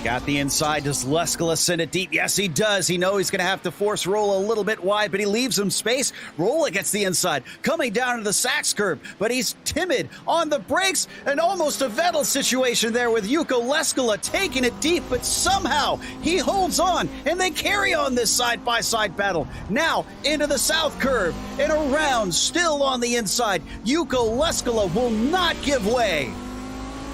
Got the inside. Does Leskala send it deep? Yes, he does. He knows he's going to have to force Rolla a little bit wide, but he leaves him space. Rolla gets the inside, coming down to the Sachs curb, but he's timid on the brakes, and almost a Vettel situation there with Yuko Leskala taking it deep, but somehow he holds on, and they carry on this side-by-side battle. Now into the south curve, and around, still on the inside. Yuko Leskala will not give way.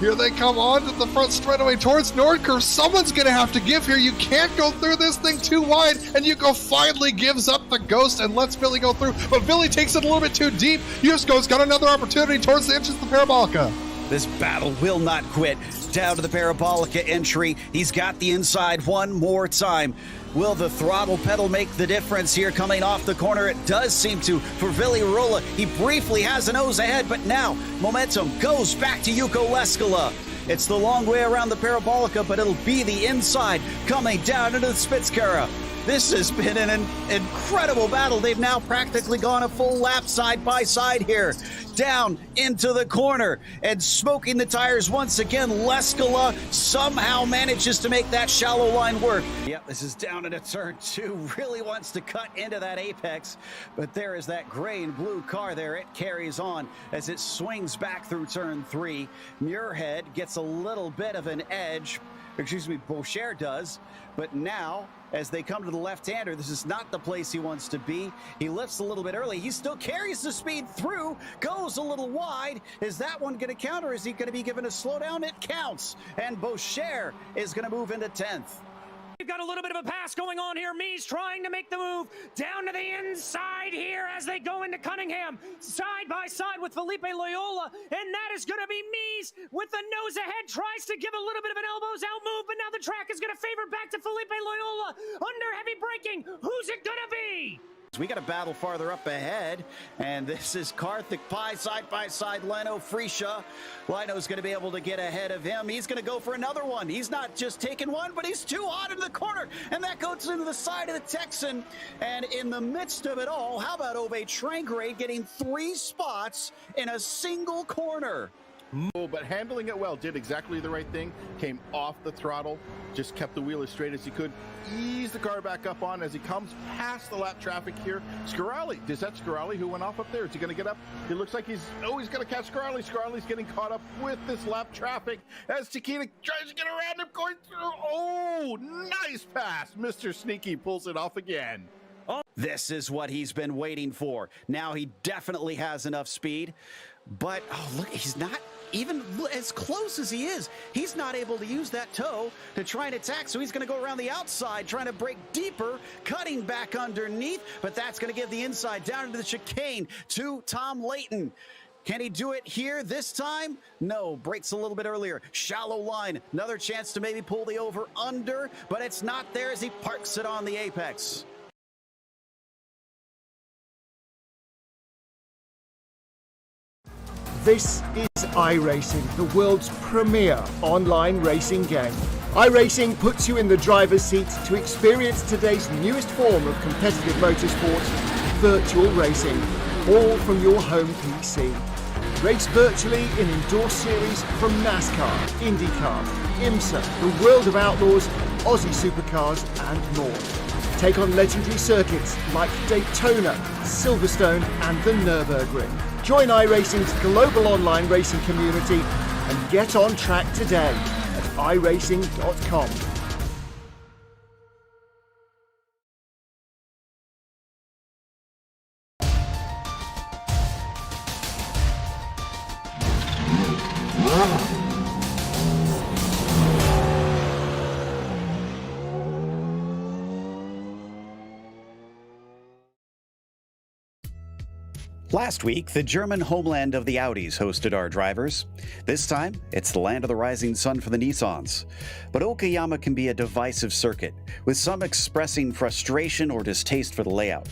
Here they come on to the front straightaway towards Nord Curve. Someone's going to have to give here. You can't go through this thing too wide, and Yuko finally gives up the ghost and lets Billy go through, but Billy takes it a little bit too deep. Yusko's got another opportunity towards the entrance of the Parabolica. This battle will not quit. Down to the Parabolica entry. He's got the inside one more time. Will the throttle pedal make the difference here coming off the corner? It does seem to for Vili Rolla. He briefly has a nose ahead, but now momentum goes back to Yuko Leskala. It's the long way around the Parabolica, but it'll be the inside coming down into the Spitzkara. This has been an incredible battle. They've now practically gone a full lap side by side here. Down into the corner and smoking the tires once again. Leskala somehow manages to make that shallow line work. Yep, this is down into turn 2. Really wants to cut into that apex, but there is that gray and blue car there. It carries on as it swings back through turn 3. Muirhead gets a little bit of an edge. Excuse me, Boucher does. But now, as they come to the left-hander, this is not the place he wants to be. He lifts a little bit early. He still carries the speed through, goes a little wide. Is that one going to count, or is he going to be given a slowdown? It counts, and Boucher is going to move into 10th. You've got a little bit of a pass going on here. Mies trying to make the move down to the inside here as they go into Cunningham. Side by side with Felipe Loyola. And that is going to be Mies with the nose ahead. Tries to give a little bit of an elbows out move, but now the track is going to favor back to Felipe Loyola. Under heavy braking. Who's it going to be? We got a battle farther up ahead, and this is Karthik Pai side by side Lino Frisha. Lino's going to be able to get ahead of him. He's going to go for another one. He's not just taking one, but he's too hot into the corner, and that goes into the side of the Texan. And in the midst of it all, how about Ove Trancre getting 3 spots in a single corner? But handling it well, did exactly the right thing, came off the throttle, just kept the wheel as straight as he could, ease the car back up on as he comes past the lap traffic here. Scarali, is that Scarali who went off up there? Is he going to get up? It looks like he's going to catch Scarali. Scarali's getting caught up with this lap traffic as Chiquita tries to get around him going through. Oh, nice pass. Mr. Sneaky pulls it off again. This is what he's been waiting for. Now he definitely has enough speed, but oh, look, he's not even as close as he is. He's not able to use that toe to try and attack, so he's going to go around the outside, trying to break deeper, cutting back underneath, but that's going to give the inside down into the chicane to Tom Layton. Can he do it here this time? No, breaks a little bit earlier. Shallow line, another chance to maybe pull the over under, but it's not there as he parks it on the apex. This is iRacing, the world's premier online racing game. iRacing puts you in the driver's seat to experience today's newest form of competitive motorsport, virtual racing, all from your home PC. Race virtually in endorsed series from NASCAR, IndyCar, IMSA, the World of Outlaws, Aussie Supercars and more. Take on legendary circuits like Daytona, Silverstone and the Nürburgring. Join iRacing's global online racing community and get on track today at iRacing.com. Last week, the German homeland of the Audis hosted our drivers. This time, it's the land of the rising sun for the Nissans. But Okayama can be a divisive circuit, with some expressing frustration or distaste for the layout.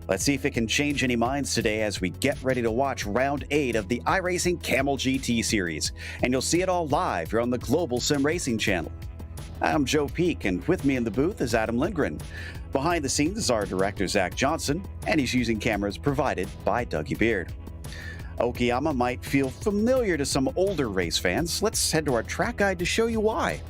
Let's see if it can change any minds today as we get ready to watch Round 8 of the iRacing Kamel GT series. And you'll see it all live here on the global SimRacing channel. I'm Joe Peak, and with me in the booth is Adam Lindgren. Behind the scenes is our director, Zach Johnson, and he's using cameras provided by Dougie Beard. Okayama might feel familiar to some older race fans. Let's head to our track guide to show you why.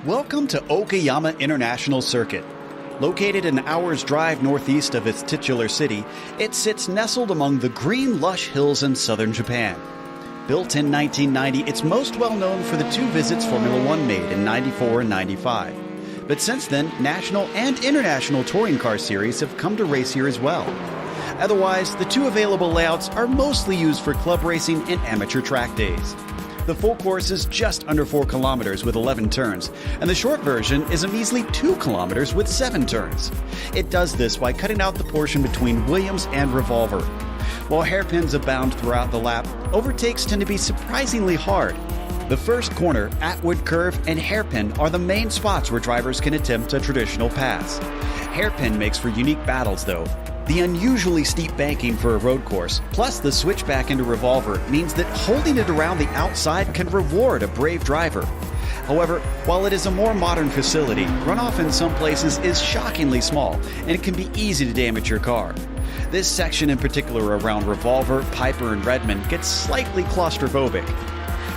Welcome to Okayama International Circuit. Located an hour's drive northeast of its titular city, it sits nestled among the green, lush hills in southern Japan. Built in 1990, it's most well known for the two visits Formula One made in 94 and 95. But since then, national and international touring car series have come to race here as well. Otherwise, the two available layouts are mostly used for club racing and amateur track days. The full course is just under 4 kilometers with 11 turns, and the short version is a measly 2 kilometers with 7 turns. It does this by cutting out the portion between Williams and Revolver. While hairpins abound throughout the lap, overtakes tend to be surprisingly hard. The first corner, Atwood Curve, and Hairpin are the main spots where drivers can attempt a traditional pass. Hairpin makes for unique battles though. The unusually steep banking for a road course, plus the switch back into Revolver, means that holding it around the outside can reward a brave driver. However, while it is a more modern facility, runoff in some places is shockingly small, and it can be easy to damage your car. This section in particular around Revolver, Piper, and Redmond gets slightly claustrophobic.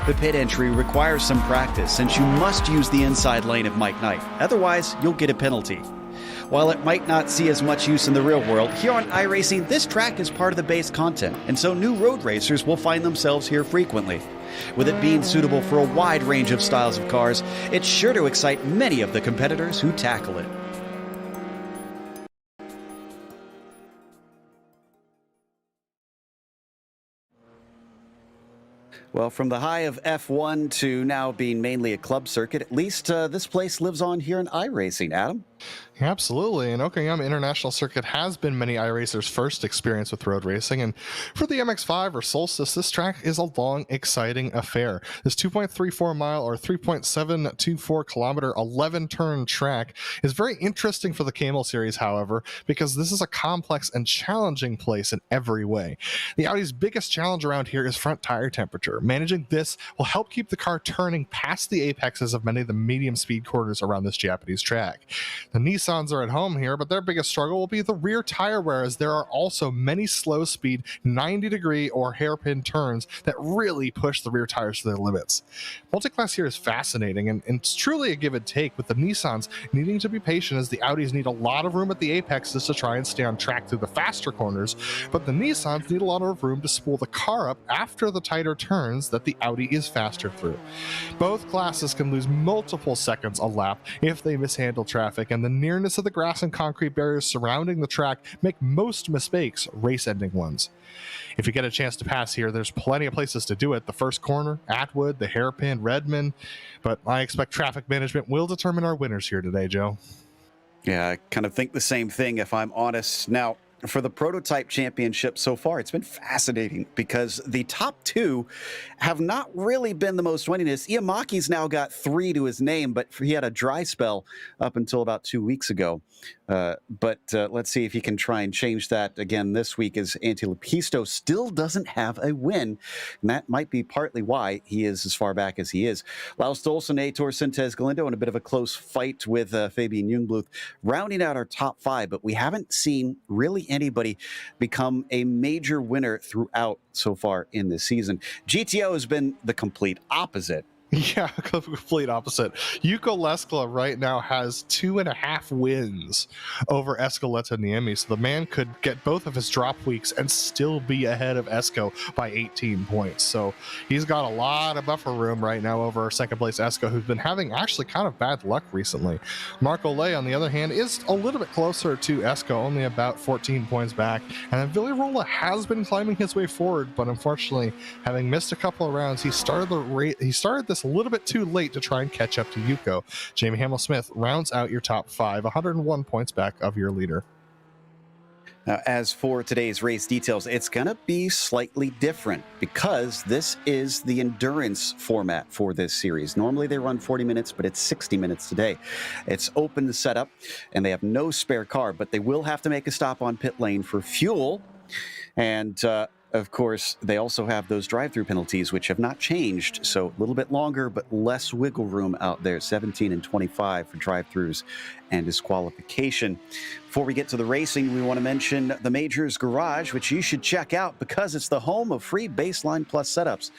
The pit entry requires some practice since you must use the inside lane of Mike Knight, otherwise you'll get a penalty. While it might not see as much use in the real world, here on iRacing, this track is part of the base content, and so new road racers will find themselves here frequently. With it being suitable for a wide range of styles of cars, it's sure to excite many of the competitors who tackle it. Well, from the high of F1 to now being mainly a club circuit, at least this place lives on here in iRacing. Adam? Absolutely, and Okayama International Circuit has been many iRacers' first experience with road racing, and for the MX-5 or Solstice, this track is a long, exciting affair. This 2.34 mile or 3.724 kilometer 11-turn track is very interesting for the Kamel series, however, because this is a complex and challenging place in every way. The Audi's biggest challenge around here is front tire temperature. Managing this will help keep the car turning past the apexes of many of the medium speed corners around this Japanese track. The Nissans are at home here, but their biggest struggle will be the rear tire wear, as there are also many slow speed 90-degree or hairpin turns that really push the rear tires to their limits. Multiclass here is fascinating, and it's truly a give and take, with the Nissans needing to be patient as the Audis need a lot of room at the apexes to try and stay on track through the faster corners, but the Nissans need a lot of room to spool the car up after the tighter turns that the Audi is faster through. Both classes can lose multiple seconds a lap if they mishandle traffic, and the nearness of the grass and concrete barriers surrounding the track make most mistakes race-ending ones. If you get a chance to pass here, there's plenty of places to do it. The first corner, Atwood, the hairpin, Redmond, but I expect traffic management will determine our winners here today, Joe. Yeah, I kind of think the same thing, if I'm honest. Now, for the prototype championship so far, it's been fascinating because the top two have not really been the most winningest. Iamaki's now got 3 to his name, but he had a dry spell up until about 2 weeks ago. But let's see if he can try and change that again this week, as Antilopisto still doesn't have a win. And that might be partly why he is as far back as he is. Laus Dolson, Aitor Sintes Galindo, in a bit of a close fight with Fabian Jungbluth, rounding out our top 5. But we haven't seen really anybody become a major winner throughout so far in this season. GTO has been the complete opposite. Yeah, complete opposite. Yuko Leskla right now has 2.5 wins over Escaleta Niemi, so the man could get both of his drop weeks and still be ahead of Esco by 18 points. So he's got a lot of buffer room right now over second place Esco, who's been having actually kind of bad luck recently. Marco Lay, on the other hand, is a little bit closer to Esco, only about 14 points back. And then Villirola has been climbing his way forward, but unfortunately, having missed a couple of rounds, he started this a little bit too late to try and catch up to Yuko. Jamie Hamill-Smith rounds out your top 5, 101 points back of your leader. Now, as for today's race details, it's going to be slightly different because this is the endurance format for this series. Normally they run 40 minutes, but it's 60 minutes today. It's open to setup, and they have no spare car, but they will have to make a stop on pit lane for fuel. And of course, they also have those drive-through penalties, which have not changed. So a little bit longer, but less wiggle room out there. 17 and 25 for drive-throughs and disqualification. Before we get to the racing, we want to mention the Majors Garage, which you should check out because it's the home of free Baseline Plus setups.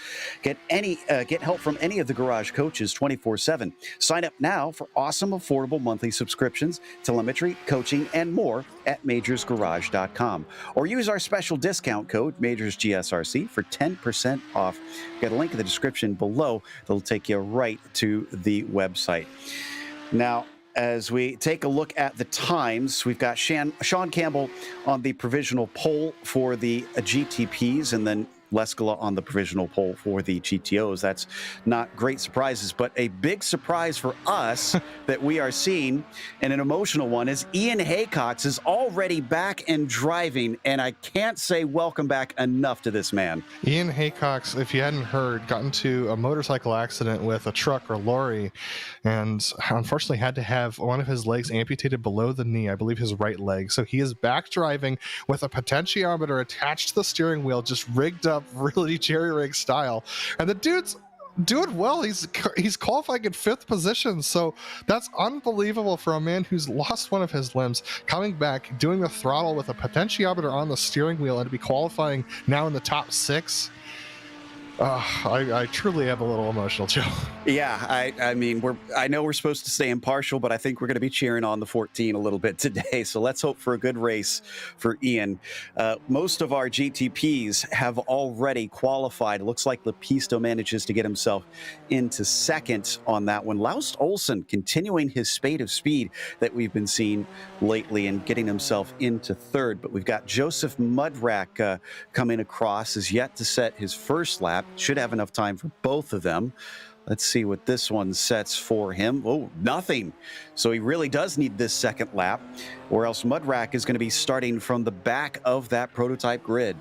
Get help from any of the Garage coaches 24/7. Sign up now for awesome, affordable monthly subscriptions, telemetry, coaching, and more at majorsgarage.com. Or use our special discount code, MajorsGSRC, for 10% off. Got a link in the description below that'll take you right to the website. Now, as we take a look at the times, we've got Sean Campbell on the provisional pole for the GTPs, and then Leskala on the provisional pole for the GTOs. That's not great surprises, but a big surprise for us that we are seeing, and an emotional one, is Ian Haycox is already back and driving, and I can't say welcome back enough to this man. Ian Haycox, if you hadn't heard, got into a motorcycle accident with a truck or lorry, and unfortunately had to have one of his legs amputated below the knee, I believe his right leg. So he is back driving with a potentiometer attached to the steering wheel, just rigged up really jerry rig style, and the dude's doing well. He's qualifying in 5th position, so that's unbelievable for a man who's lost one of his limbs, coming back, doing the throttle with a potentiometer on the steering wheel, and to be qualifying now in the top 6. I truly have a little emotional, Joe. Yeah, I mean, I know we're supposed to stay impartial, but I think we're going to be cheering on the 14 a little bit today. So let's hope for a good race for Ian. Most of our GTPs have already qualified. It looks like Lepisto manages to get himself into 2nd on that one. Laus Olsen continuing his spate of speed that we've been seeing lately and getting himself into 3rd. But we've got Joseph Mudrack coming across, is yet to set his first lap. Should have enough time for both of them. Let's see what this one sets for him. Oh, nothing. So he really does need this 2nd lap, or else Mudrack is going to be starting from the back of that prototype grid.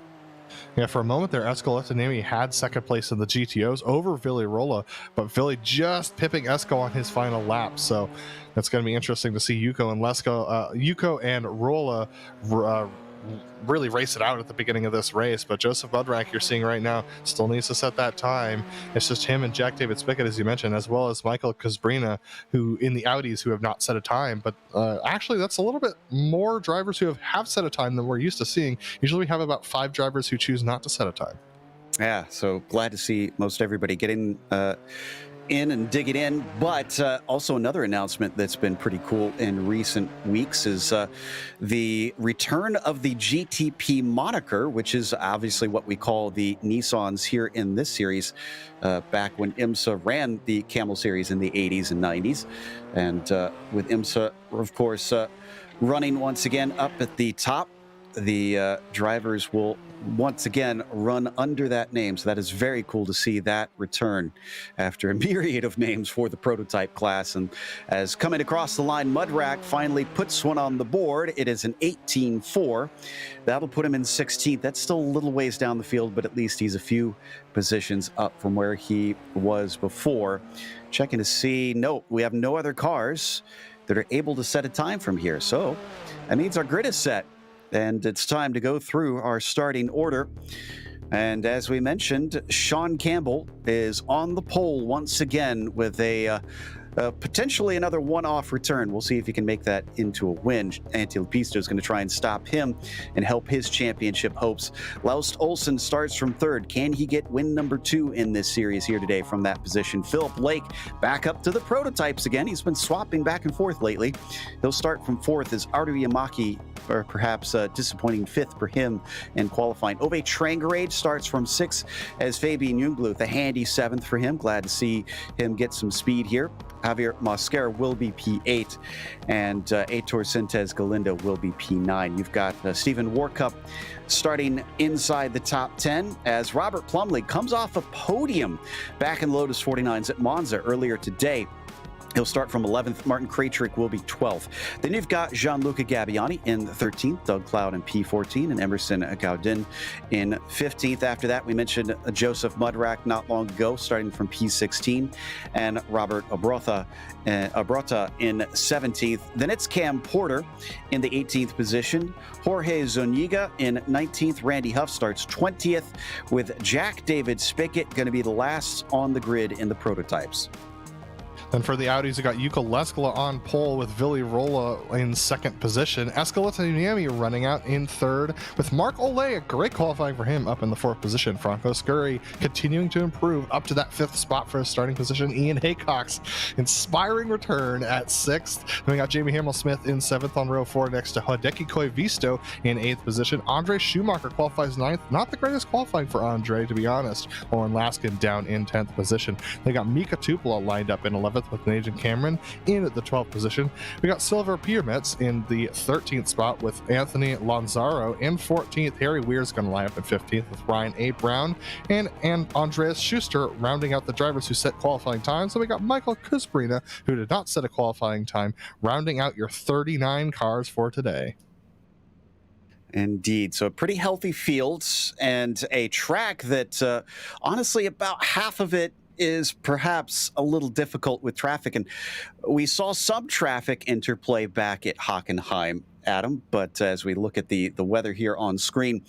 Yeah, for a moment there, Escaleta Niemi had 2nd place in the GTOs over Villirola, but Villi just pipping Esco on his final lap. So that's going to be interesting to see Yuko and Rolla really race it out at the beginning of this race. But Joseph Mudrack, you're seeing right now, still needs to set that time. It's just him and Jack David Spickett, as you mentioned, as well as Michael Kazbrina, who in the Audis, who have not set a time. But actually, that's a little bit more drivers who have set a time than we're used to seeing. Usually we have about 5 drivers who choose not to set a time. Yeah, so glad to see most everybody getting in and dig it in. But also another announcement that's been pretty cool in recent weeks is the return of the GTP moniker, which is obviously what we call the Nissans here in this series, back when IMSA ran the Camel series in the 80s and 90s. And with IMSA, of course, running once again up at the top, the drivers will once again run under that name. So that is very cool to see that return after a myriad of names for the prototype class. And as coming across the line, Mudrack finally puts one on the board. It is an 18-4. That'll put him in 16th. That's still a little ways down the field, but at least he's a few positions up from where he was before. Checking to see, no, we have no other cars that are able to set a time from here. So that means our grid is set, and it's time to go through our starting order. And as we mentioned, Sean Campbell is on the pole once again with a potentially another one-off return. We'll see if he can make that into a win. Antti Lepisto is going to try and stop him and help his championship hopes. Laust Olsen starts from third. Can he get win number 2 in this series here today from that position? Philip Lake back up to the prototypes again. He's been swapping back and forth lately. He'll start from fourth as Artu Yamaki, or perhaps a disappointing fifth for him in qualifying. Ove Trangerade starts from 6th as Fabian Jungbluth, a handy 7th for him. Glad to see him get some speed here. Javier Mosquera will be P8, and Heitor Sintez Galindo will be P9. You've got Stephen Warkup starting inside the top 10 as Robert Plumley comes off a podium back in Lotus 49s at Monza earlier today. He'll start from 11th. Martin Krajcik will be 12th. Then you've got Gianluca Gabbiani in 13th, Doug Cloud in P14, and Emerson Gaudin in 15th. After that, we mentioned Joseph Mudrack not long ago, starting from P16, and Robert Abrota in 17th. Then it's Cam Porter in the 18th position. Jorge Zuniga in 19th. Randy Huff starts 20th, with Jack David Spickett going to be the last on the grid in the prototypes. Then for the Audis, we got Yuka Leskola on pole with Villi Rolla in second position. Escaleta Niemi running out in third, with Mark Ole, a great qualifying for him, up in the fourth position. Franco Scurry continuing to improve up to that fifth spot for his starting position. Ian Haycock's inspiring return at sixth. Then we got Jamie Hamill-Smith in seventh on row 4 next to Hideki Koivisto in eighth position. Andre Schumacher qualifies ninth. Not the greatest qualifying for Andre, to be honest. Lauren Laskin down in 10th position. They got Mika Tupola lined up in 11th with Najan Cameron in the 12th position. We got Silver Piermetz in the 13th spot with Anthony Lanzaro in 14th. Harry Weir's going to line up in 15th with Ryan A. Brown and Andreas Schuster rounding out the drivers who set qualifying times. So we got Michael Kusbrina, who did not set a qualifying time, rounding out your 39 cars for today. Indeed. So a pretty healthy field and a track that honestly about half of it is perhaps a little difficult with traffic. And we saw some traffic interplay back at Hockenheim, Adam, but as we look at the weather here on screen,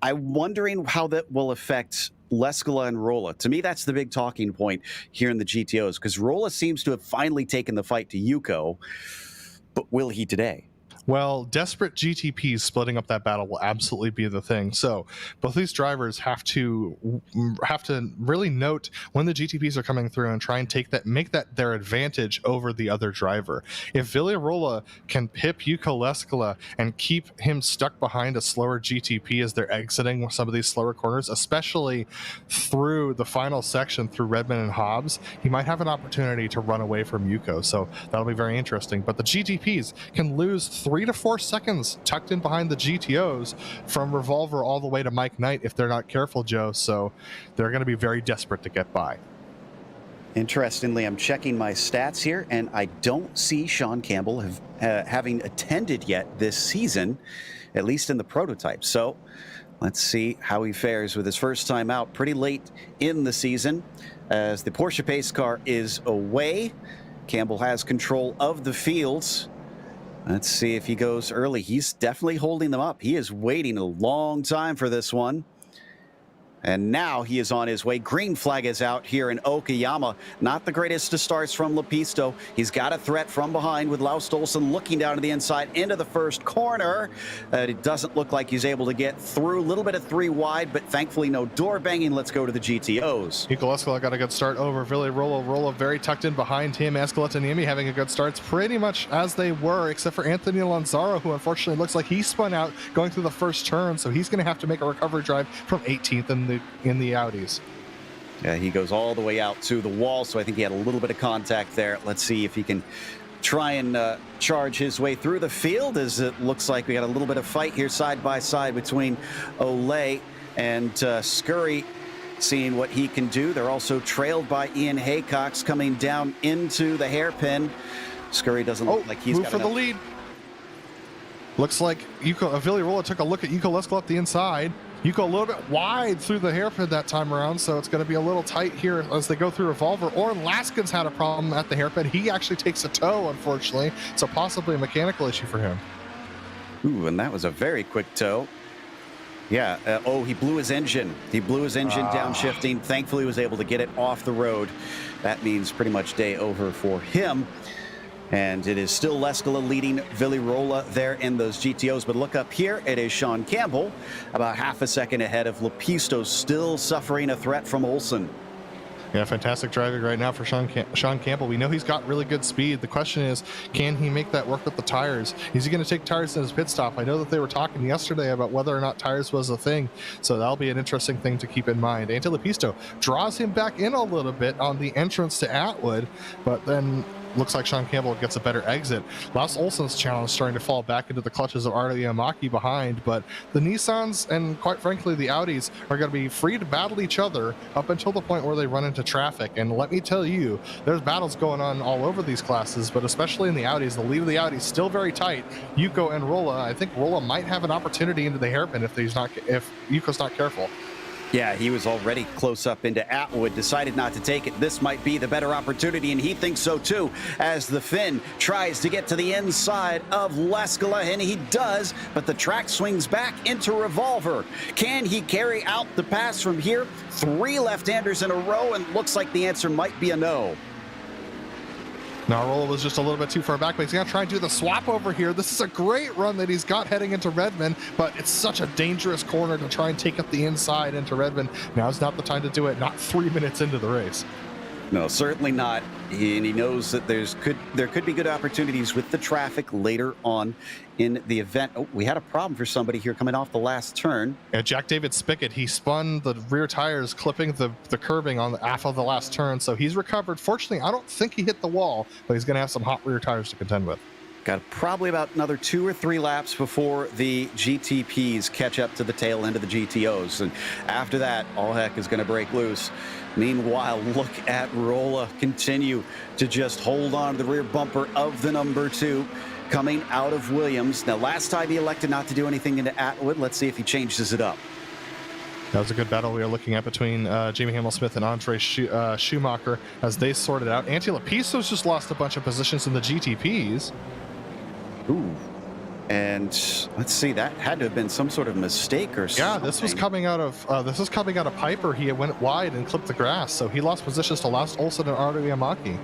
I'm wondering how that will affect Leskola and Rolla. To me, that's the big talking point here in the GTOs, because Rolla seems to have finally taken the fight to Yuko, but will he today? Well, desperate GTPs splitting up that battle will absolutely be the thing. So both these drivers have to really note when the GTPs are coming through and try and make that their advantage over the other driver. If Villiarola can pip Yuka Leskola and keep him stuck behind a slower GTP as they're exiting some of these slower corners, especially through the final section through Redmond and Hobbs, he might have an opportunity to run away from Yuko. So that'll be very interesting. But the GTPs can lose 3 to 4 seconds tucked in behind the GTOs from Revolver all the way to Mike Knight if they're not careful, Joe. So they're going to be very desperate to get by. Interestingly, I'm checking my stats here, and I don't see Sean Campbell having attended yet this season, at least in the prototype. So let's see how he fares with his first time out pretty late in the season. As the Porsche pace car is away, Campbell has control of the fields. Let's see if he goes early. He's definitely holding them up. He is waiting a long time for this one. And now he is on his way. Green flag is out here in Okayama. Not the greatest of starts from Lepisto. He's got a threat from behind with Laust Olsen looking down to the inside into the first corner. It doesn't look like he's able to get through. A little bit of 3 wide, but thankfully no door banging. Let's go to the GTOs. Yuka Leskola got a good start over Villi Rolla. Rolla very tucked in behind him. Escaleta Niemi having a good start. It's pretty much as they were, except for Anthony Lanzaro, who unfortunately looks like he spun out going through the first turn. So he's going to have to make a recovery drive from 18th in the Audis. Yeah, he goes all the way out to the wall, so I think he had a little bit of contact there. Let's see if he can try and charge his way through the field, as it looks like we got a little bit of fight here side by side between Ole and Scurry, seeing what he can do. They're also trailed by Ian Haycox coming down into the hairpin. Scurry doesn't look like he's got for the lead. Looks like Villi Rolla took a look at Yuka Leskola up the inside. Yuko a little bit wide through the hairpin that time around, so it's going to be a little tight here as they go through Revolver. Or Laskin's had a problem at the hairpin. He actually takes a toe, unfortunately, so possibly a mechanical issue for him. Ooh, and that was a very quick toe. Yeah, oh, he blew his engine. He blew his engine downshifting. Thankfully, he was able to get it off the road. That means pretty much day over for him. And it is still Leskala leading Villirola there in those GTOs. But look up here, it is Sean Campbell, about half a second ahead of Lepisto, still suffering a threat from Olsen. Yeah, fantastic driving right now for Sean Campbell. We know he's got really good speed. The question is, can he make that work with the tires? Is he going to take tires in his pit stop? I know that they were talking yesterday about whether or not tires was a thing, so that'll be an interesting thing to keep in mind. Lepisto draws him back in a little bit on the entrance to Atwood, but then looks like Sean Campbell gets a better exit. Lars Olsen's challenge starting to fall back into the clutches of Ardo Yamaki behind, but the Nissans and quite frankly the Audis are going to be free to battle each other up until the point where they run into traffic. And let me tell you, there's battles going on all over these classes, but especially in the Audis. The lead of the Audis still very tight. Yuko and Rolla, I think Rolla might have an opportunity into the hairpin if Yuko's not careful. Yeah, he was already close up into Atwood, decided not to take it. This might be the better opportunity, and he thinks so too, as the Finn tries to get to the inside of Leskala, and he does, but the track swings back into Revolver. Can he carry out the pass from here? 3 left-handers in a row, and looks like the answer might be a no. Now, Rolla was just a little bit too far back, but he's going to try and do the swap over here. This is a great run that he's got heading into Redmond, but it's such a dangerous corner to try and take up the inside into Redmond. Now's not the time to do it, not 3 minutes into the race. No, certainly not. And he knows that there could be good opportunities with the traffic later on in the event. Oh, we had a problem for somebody here coming off the last turn. Yeah, Jack David Spickett, he spun the rear tires, clipping the curbing on the half of the last turn, so he's recovered. Fortunately, I don't think he hit the wall, but he's going to have some hot rear tires to contend with. Got probably about another 2 or 3 laps before the GTPs catch up to the tail end of the GTOs. And after that, all heck is going to break loose. Meanwhile, look at Rolla continue to just hold on to the rear bumper of the number 2 coming out of Williams. Now, last time he elected not to do anything into Atwood. Let's see if he changes it up. That was a good battle we were looking at between Jamie Hamill-Smith and Andre Schumacher as they sorted it out. Lepisto's just lost a bunch of positions in the GTPs. Ooh. And let's see, that had to have been some sort of mistake or something. Yeah, this was coming out of Piper. He went wide and clipped the grass, so he lost positions to Lars Olsen and Ardo Yamaki.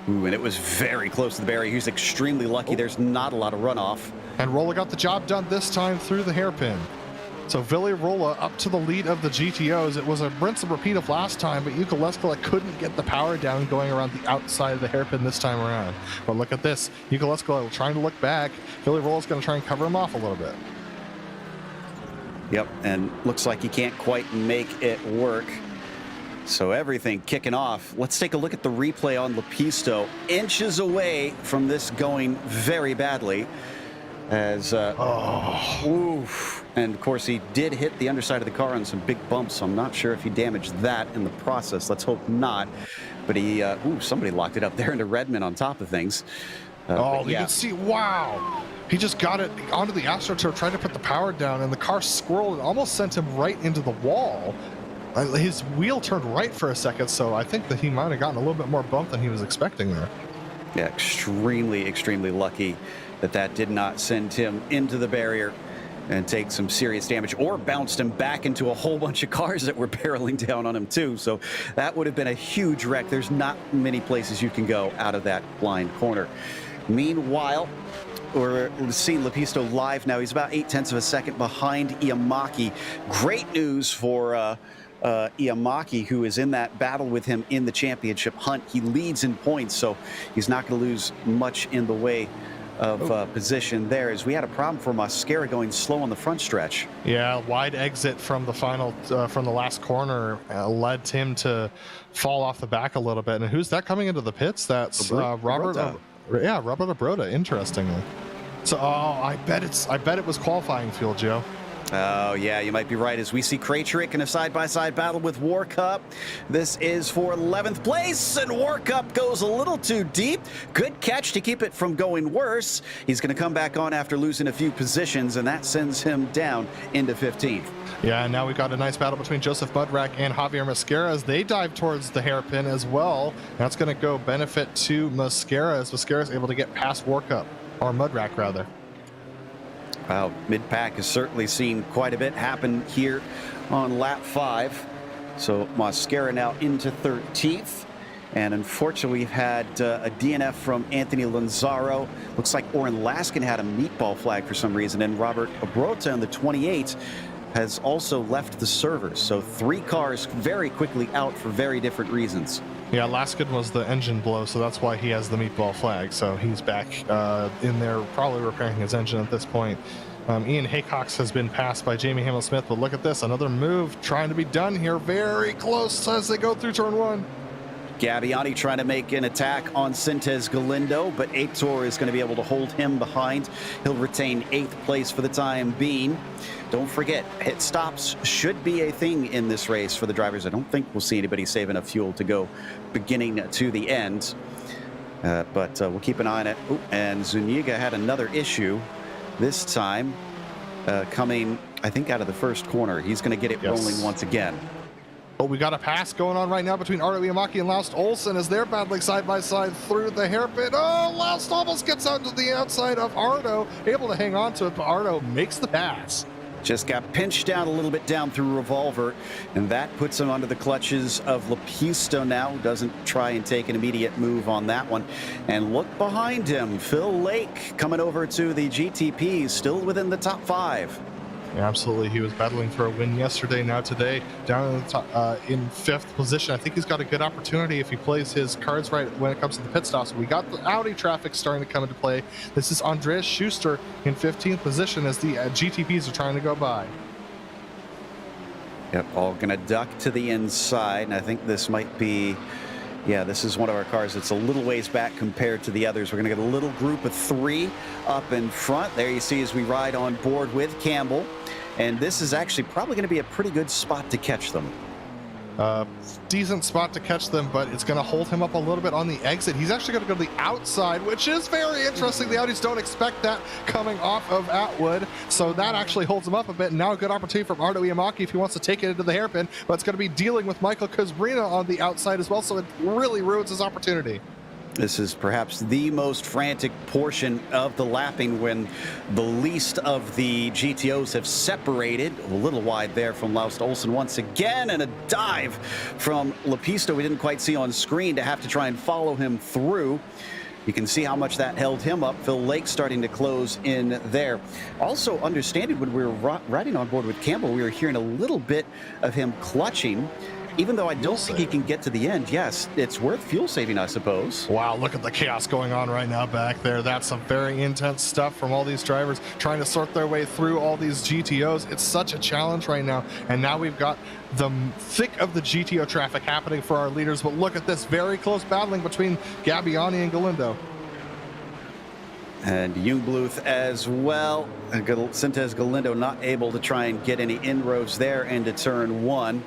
Ooh, and it was very close to the barrier. He was extremely lucky. There's not a lot of runoff. And Rolla got the job done this time through the hairpin. So Villirola up to the lead of the GTOs. It was a rinse and repeat of last time, but Yuka Leskala couldn't get the power down going around the outside of the hairpin this time around. But look at this. Yuka Leskala trying to look back. Villirola's going to try and cover him off a little bit. Yep, and looks like he can't quite make it work. So everything kicking off. Let's take a look at the replay on Lepisto. Inches away from this going very badly. As, oof. And of course he did hit the underside of the car on some big bumps, so I'm not sure if he damaged that in the process. Let's hope not. But he, somebody locked it up there into Redmond on top of things. You can see, wow. He just got it onto the AstroTurf, tried to put the power down, and the car squirreled and almost sent him right into the wall. His wheel turned right for a second, so I think that he might have gotten a little bit more bump than he was expecting there. Yeah, extremely, extremely lucky that did not send him into the barrier and take some serious damage, or bounced him back into a whole bunch of cars that were barreling down on him too. So that would have been a huge wreck. There's not many places you can go out of that blind corner. Meanwhile, we're seeing Lepisto live now. He's about 0.8 of a second behind Iamaki. Great news for Iamaki, who is in that battle with him in the championship hunt. He leads in points, so he's not going to lose much in the way of position there, as we had a problem for Mascara going slow on the front stretch. Yeah, wide exit from the final, from the last corner led him to fall off the back a little bit. And who's that coming into the pits? That's Robert. Robert Abroda. Interestingly, so I bet it was qualifying fuel, Joe. Oh, yeah, you might be right. As we see Kraytrick in a side-by-side battle with Warcup. This is for 11th place, and Warcup goes a little too deep. Good catch to keep it from going worse. He's going to come back on after losing a few positions, and that sends him down into 15th. Yeah, and now we've got a nice battle between Joseph Mudrack and Javier Mascara as they dive towards the hairpin as well. That's going to go benefit to Mascara as Mascara is able to get past Warcup, or Mudrack rather. Wow, mid-pack has certainly seen quite a bit happen here on lap 5. So Mascara now into 13th. And unfortunately, we've had a DNF from Anthony Lanzaro. Looks like Oren Laskin had a meatball flag for some reason. And Robert Abrota on the 28 has also left the servers. So 3 cars very quickly out for very different reasons. Yeah, Laskin was the engine blow, so that's why he has the meatball flag. So he's back in there, probably repairing his engine at this point. Ian Haycox has been passed by Jamie Hamill-Smith, but look at this, another move trying to be done here, very close as they go through turn 1. Gabbiani trying to make an attack on Sintez Galindo, but Aitor is going to be able to hold him behind. He'll retain 8th place for the time being. Don't forget, pit stops should be a thing in this race for the drivers. I don't think we'll see anybody save enough fuel to go beginning to the end. But we'll keep an eye on it. Ooh, and Zuniga had another issue, this time coming, I think, out of the first corner. He's going to get it rolling once again. Oh, we got a pass going on right now between Ardo Iamaki and Laust Olsen as they're battling side by side through the hairpin. Oh, Laust almost gets out to the outside of Ardo, able to hang on to it, but Ardo makes the pass. Just got pinched down a little bit down through Revolver, and that puts him under the clutches of Lepisto now. Doesn't try and take an immediate move on that one. And look behind him, Phil Lake coming over to the GTP, still within the top 5. Yeah, absolutely. He was battling for a win yesterday. Now today, down in, the top, in 5th position. I think he's got a good opportunity if he plays his cards right when it comes to the pit stops. We got the Audi traffic starting to come into play. This is Andreas Schuster in 15th position as the GTPs are trying to go by. Yep, all going to duck to the inside, and I think this might be... Yeah, this is one of our cars that's a little ways back compared to the others. We're going to get a little group of 3 up in front. There you see as we ride on board with Campbell. And this is actually probably going to be a pretty good spot to catch them. Decent spot to catch them, but it's going to hold him up a little bit on the exit. He's actually going to go to the outside, which is very interesting. The Audis don't expect that coming off of Atwood, so that actually holds him up a bit. And now a good opportunity from Ardo Iamaki if he wants to take it into the hairpin, but it's going to be dealing with Michael Kuzbrina on the outside as well, so it really ruins his opportunity. This is perhaps the most frantic portion of the lapping when the least of the GTOs have separated. A little wide there from Laust Olsen once again, and a dive from Lepisto we didn't quite see on screen to have to try and follow him through. You can see how much that held him up. Phil Lake starting to close in there. Also understanding when we were riding on board with Campbell, we were hearing a little bit of him clutching. Even though I don't think he can get to the end, yes, it's worth fuel saving, I suppose. Wow, look at the chaos going on right now back there. That's some very intense stuff from all these drivers trying to sort their way through all these GTOs. It's such a challenge right now. And now we've got the thick of the GTO traffic happening for our leaders. But look at this very close battling between Gabbiani and Galindo. And Jungbluth as well. Sintez Galindo not able to try and get any inroads there into turn 1.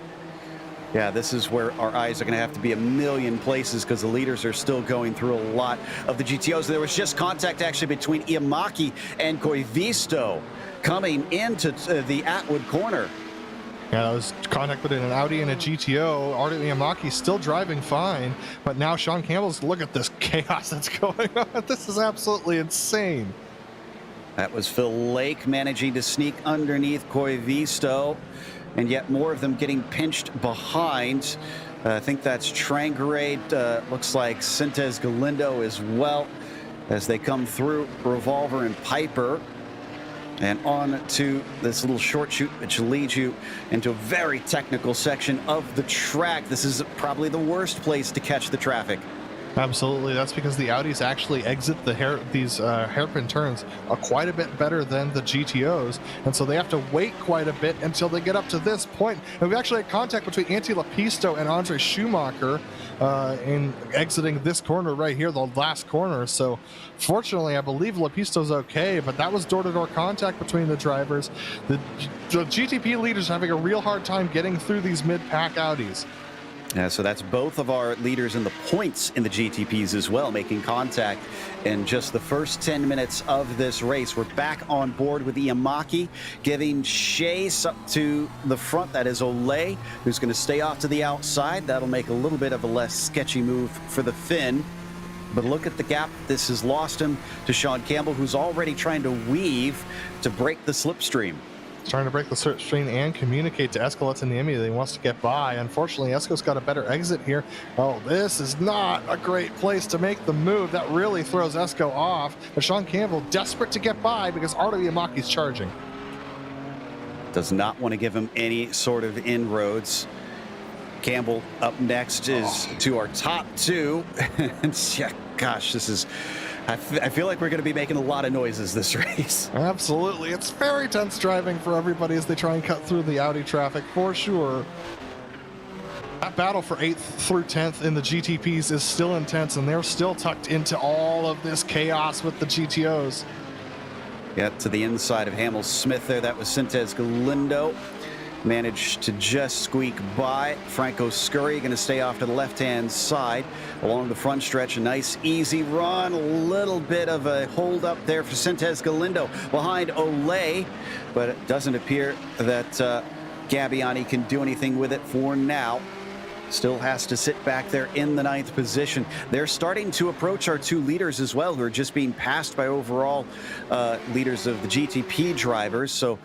Yeah, this is where our eyes are going to have to be a million places because the leaders are still going through a lot of the GTOs. There was just contact actually between Iamaki and Koivisto coming into the Atwood corner. Yeah, that was contact between an Audi and a GTO. Ardo Iamaki still driving fine, but now Sean Campbell's, look at this chaos that's going on. This is absolutely insane. That was Phil Lake managing to sneak underneath Koivisto. And yet more of them getting pinched behind. I think that's Trangarade. Looks like Sintez Galindo as well as they come through Revolver and Piper. And on to this little short chute, which leads you into a very technical section of the track. This is probably the worst place to catch the traffic. Absolutely, that's because the Audis actually exit these hairpin turns quite a bit better than the GTOs, and so they have to wait quite a bit until they get up to this point. And we've actually had contact between Antti Lapisto and Andre Schumacher in exiting this corner right here, the last corner. So fortunately, I believe Lapisto's okay, but that was door-to-door contact between the drivers. The GTP leaders are having a real hard time getting through these mid-pack Audis. Yeah, so that's both of our leaders in the points in the GTPs as well, making contact in just the first 10 minutes of this race. We're back on board with Iamaki, giving chase up to the front. That is Ole, who's going to stay off to the outside. That'll make a little bit of a less sketchy move for the Finn. But look at the gap. This has lost him to Sean Campbell, who's already trying to weave to break the slipstream. Trying to break the slipstream and communicate to Esko Letaniemi that he wants to get by. Unfortunately, Esko's got a better exit here. Oh, this is not a great place to make the move. That really throws Esko off. But Sean Campbell desperate to get by because Arto Iamaki's charging. Does not want to give him any sort of inroads. Campbell up next is to our top two. Yeah, gosh, this is... I feel like we're going to be making a lot of noises this race. Absolutely. It's very tense driving for everybody as they try and cut through the Audi traffic, for sure. That battle for 8th through 10th in the GTPs is still intense, and they're still tucked into all of this chaos with the GTOs. Yeah, to the inside of Hamel Smith there. That was Sintez Galindo. Managed to just squeak by. Franco Scurry going to stay off to the left-hand side along the front stretch. A nice, easy run. A little bit of a hold-up there for Sintez Galindo behind Ole, but it doesn't appear that Gabbiani can do anything with it for now. Still has to sit back there in the 9th position. They're starting to approach our two leaders as well, who are just being passed by overall leaders of the GTP drivers. So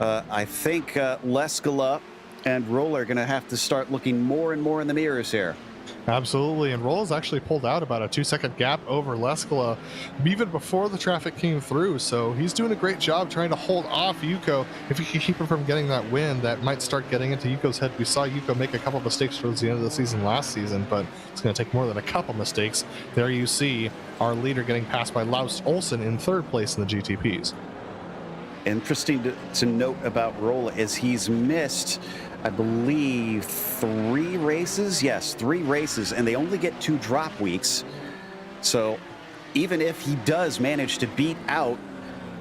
I think Leskala and Roller are going to have to start looking more and more in the mirrors here. Absolutely, and Roll's actually pulled out about a 2-second gap over Leskala even before the traffic came through, so he's doing a great job trying to hold off Yuko. If he can keep him from getting that win, that might start getting into Yuko's head. We saw Yuko make a couple of mistakes towards the end of the season last season, but it's going to take more than a couple mistakes. There you see our leader getting passed by Laus Olsen in 3rd place in the GTPs. Interesting to note about Rolla is he's missed, I believe, 3 races. Yes, 3 races, and they only get 2 drop weeks. So even if he does manage to beat out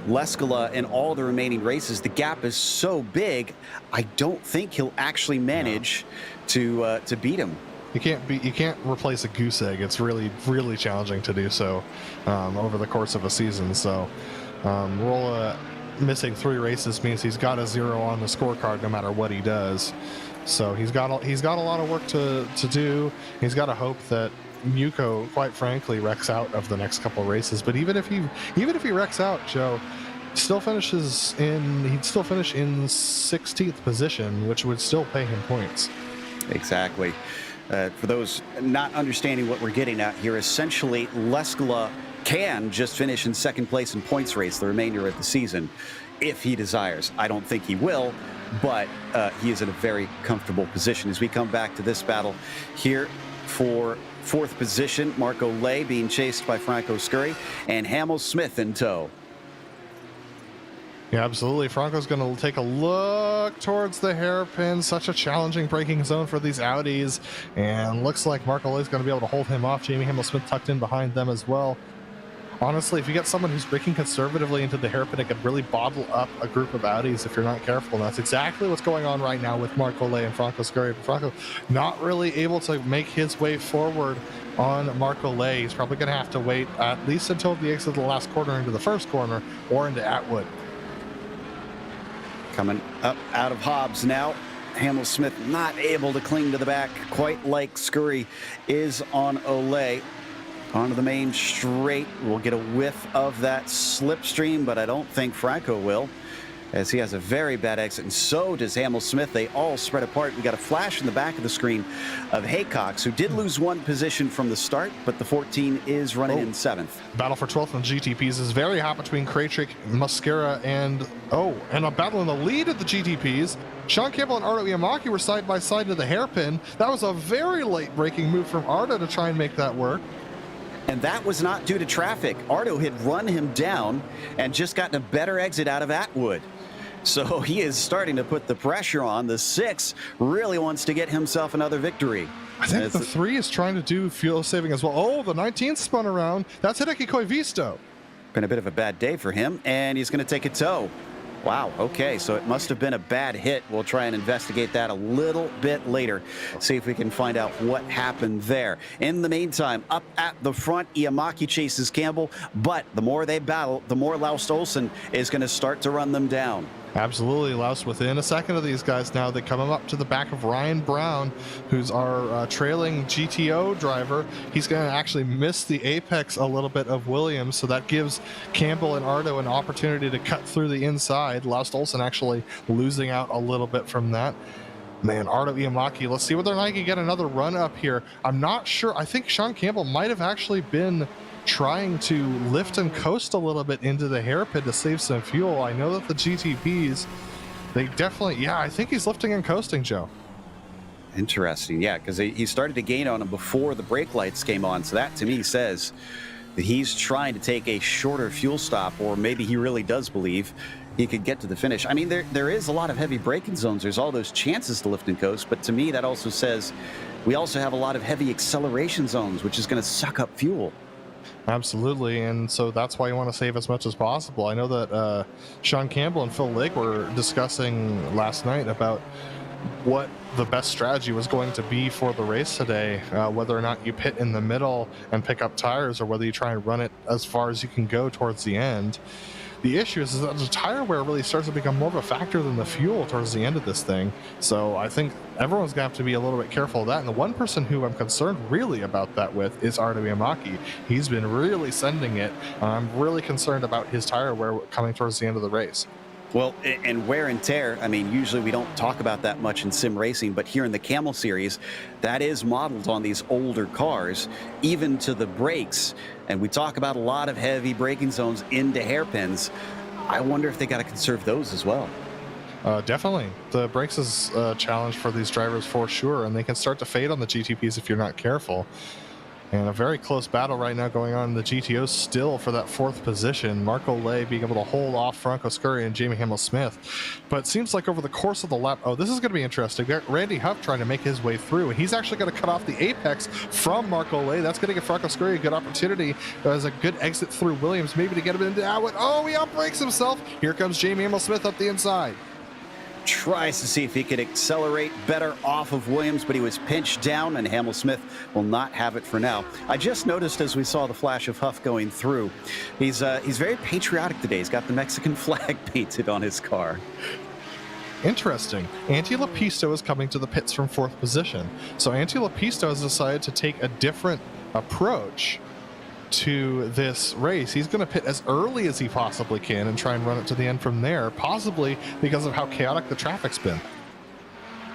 Leskala in all the remaining races, the gap is so big, I don't think he'll actually manage to beat him. You can't replace a goose egg. It's really, really challenging to do so over the course of a season. So Rolla missing 3 races means he's got a 0 on the scorecard no matter what he does. So he's got a lot of work to do. He's got to hope that Yuko, quite frankly, wrecks out of the next couple of races. But even if he wrecks out, Joe, he'd still finish in 16th position, which would still pay him points. Exactly. For those not understanding what we're getting at here, essentially Leskala can just finish in 2nd place in points race the remainder of the season if he desires. I don't think he will, but he is in a very comfortable position. As we come back to this battle here for 4th position, Marco Lay being chased by Franco Scurry and Hamel Smith in tow. Yeah, absolutely. Franco's going to take a look towards the hairpin. Such a challenging braking zone for these Audis, and looks like Marco Lay's going to be able to hold him off. Jamie Hamel Smith tucked in behind them as well. Honestly, if you get someone who's braking conservatively into the hairpin, it could really bottle up a group of Audis if you're not careful. And that's exactly what's going on right now with Marco Lay and Franco Scurry. Franco not really able to make his way forward on Marco Lay. He's probably going to have to wait at least until the exit of the last corner into the 1st corner or into Atwood. Coming up out of Hobbs now. Hamel Smith not able to cling to the back quite like Scurry is on Ole. Onto the main straight. We'll get a whiff of that slipstream, but I don't think Franco will, as he has a very bad exit, and so does Hamel Smith. They all spread apart. We got a flash in the back of the screen of Haycox, who did lose 1 position from the start, but the 14 is running in 7th. Battle for 12th on GTPs is very hot between Krajcik, Mascara, and a battle in the lead of the GTPs. Sean Campbell and Arto Iamaki were side by side to the hairpin. That was a very late braking move from Arto to try and make that work. And that was not due to traffic. Ardo had run him down and just gotten a better exit out of Atwood. So he is starting to put the pressure on. The 6 really wants to get himself another victory. I think the 3 is trying to do fuel saving as well. Oh, the 19 spun around. That's Hideki Koivisto. Been a bit of a bad day for him, and he's going to take a tow. Wow, okay, so it must have been a bad hit. We'll try and investigate that a little bit later, see if we can find out what happened there. In the meantime, up at the front, Iamaki chases Campbell, but the more they battle, the more Laust Olsen is going to start to run them down. Absolutely, Laust within a second of these guys now. They come up to the back of Ryan Brown, who's our trailing GTO driver. He's going to actually miss the apex a little bit of Williams, so that gives Campbell and Ardo an opportunity to cut through the inside. Laust Olsen actually losing out a little bit from that. Man, Ardo Iamaki, let's see whether or not he can get another run up here. I'm not sure. I think Sean Campbell might have actually been trying to lift and coast a little bit into the hairpin to save some fuel. I know that the GTPs, they definitely, yeah, I think he's lifting and coasting, Joe. Interesting, yeah, because he started to gain on him before the brake lights came on. So that to me says that he's trying to take a shorter fuel stop, or maybe he really does believe he could get to the finish. I mean, there is a lot of heavy braking zones. There's all those chances to lift and coast, but to me that also says we also have a lot of heavy acceleration zones, which is going to suck up fuel. Absolutely, and so that's why you want to save as much as possible. I know that Sean Campbell and Phil Lake were discussing last night about what the best strategy was going to be for the race today, whether or not you pit in the middle and pick up tires, or whether you try and run it as far as you can go towards the end. The issue is that the tire wear really starts to become more of a factor than the fuel towards the end of this thing. So I think everyone's going to have to be a little bit careful of that. And the one person who I'm concerned really about that with is Ardo Iamaki. He's been really sending it. I'm really concerned about his tire wear coming towards the end of the race. Well, and wear and tear, I mean, usually we don't talk about that much in sim racing, but here in the Kamel series, that is modeled on these older cars, even to the brakes. And we talk about a lot of heavy braking zones into hairpins. I wonder if they got to conserve those as well. Definitely. The brakes is a challenge for these drivers for sure, and they can start to fade on the GTPs if you're not careful. And a very close battle right now going on in the GTO still for that 4th position. Marco Lay being able to hold off Franco Scurry and Jamie Hamill-Smith. But it seems like over the course of the lap, oh, this is going to be interesting. Randy Huff trying to make his way through, and he's actually going to cut off the apex from Marco Lay. That's going to give Franco Scurry a good opportunity as a good exit through Williams, maybe to get him into Atwood. Oh, he outbrakes himself. Here comes Jamie Hamill-Smith up the inside. Tries to see if he could accelerate better off of Williams, but he was pinched down, and Hamill-Smith will not have it for now. I just noticed as we saw the flash of Huff going through, he's very patriotic today. He's got the Mexican flag painted on his car. Interesting. Antti Lapisto is coming to the pits from 4th position. So Antti Lapisto has decided to take a different approach to this race. He's going to pit as early as he possibly can and try and run it to the end from there, possibly because of how chaotic the traffic's been.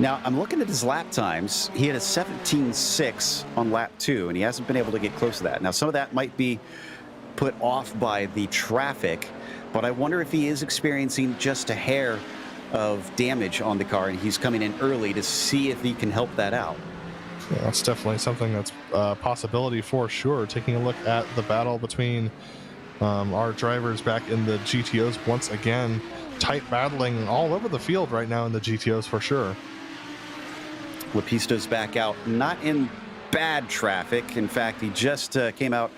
Now, I'm looking at his lap times. He had a 17.6 on lap 2, and he hasn't been able to get close to that. Now, some of that might be put off by the traffic, but I wonder if he is experiencing just a hair of damage on the car, and he's coming in early to see if he can help that out. Yeah, that's definitely something that's a possibility for sure. Taking a look at the battle between our drivers back in the GTOs once again. Tight battling all over the field right now in the GTOs for sure. Lapisto's back out, not in bad traffic. In fact, he just came out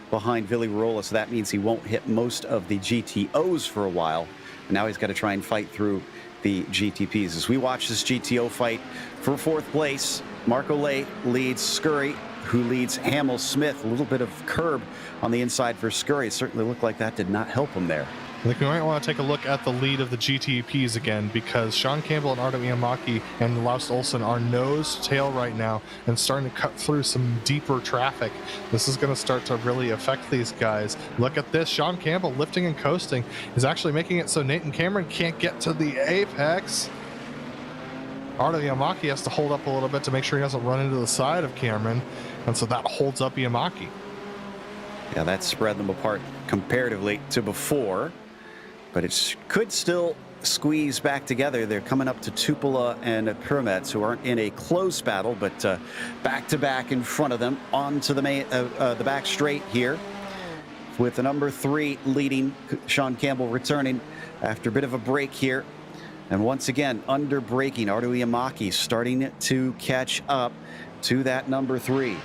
behind Villy Rolla, so that means he won't hit most of the GTOs for a while. And now he's got to try and fight through the GTPs. As we watch this GTO fight for 4th place, Marco Lay leads Scurry, who leads Hamill-Smith. A little bit of curb on the inside for Scurry. It certainly looked like that did not help him there. I think we might want to take a look at the lead of the GTPs again, because Sean Campbell and Ardo Iamaki and Laust Olsen are nose to tail right now and starting to cut through some deeper traffic. This is going to start to really affect these guys. Look at this. Sean Campbell lifting and coasting is actually making it so Nathan Cameron can't get to the apex. Ardo Iamaki has to hold up a little bit to make sure he doesn't run into the side of Cameron, and so that holds up Iamaki. Yeah, that spread them apart comparatively to before, but it could still squeeze back together. They're coming up to Tupola and Kermets, who aren't in a close battle, but back-to-back in front of them onto the back straight here, with the number 3 leading. Sean Campbell returning after a bit of a break here. And once again, under braking, Ardo Iamaki starting to catch up to that number 3.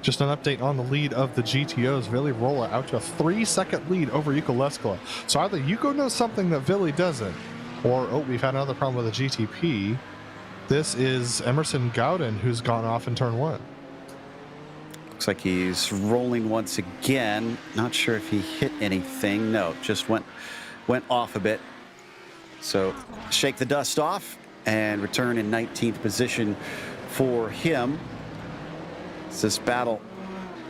Just an update on the lead of the GTOs. Vili Rolla out to a 3-second lead over Yuko Leskala. So either Yuko knows something that Vili doesn't, or, oh, we've had another problem with the GTP. This is Emerson Gowden, who's gone off in turn 1. Looks like he's rolling once again. Not sure if he hit anything. No, just went off a bit. So shake the dust off and return in 19th position for him. It's this battle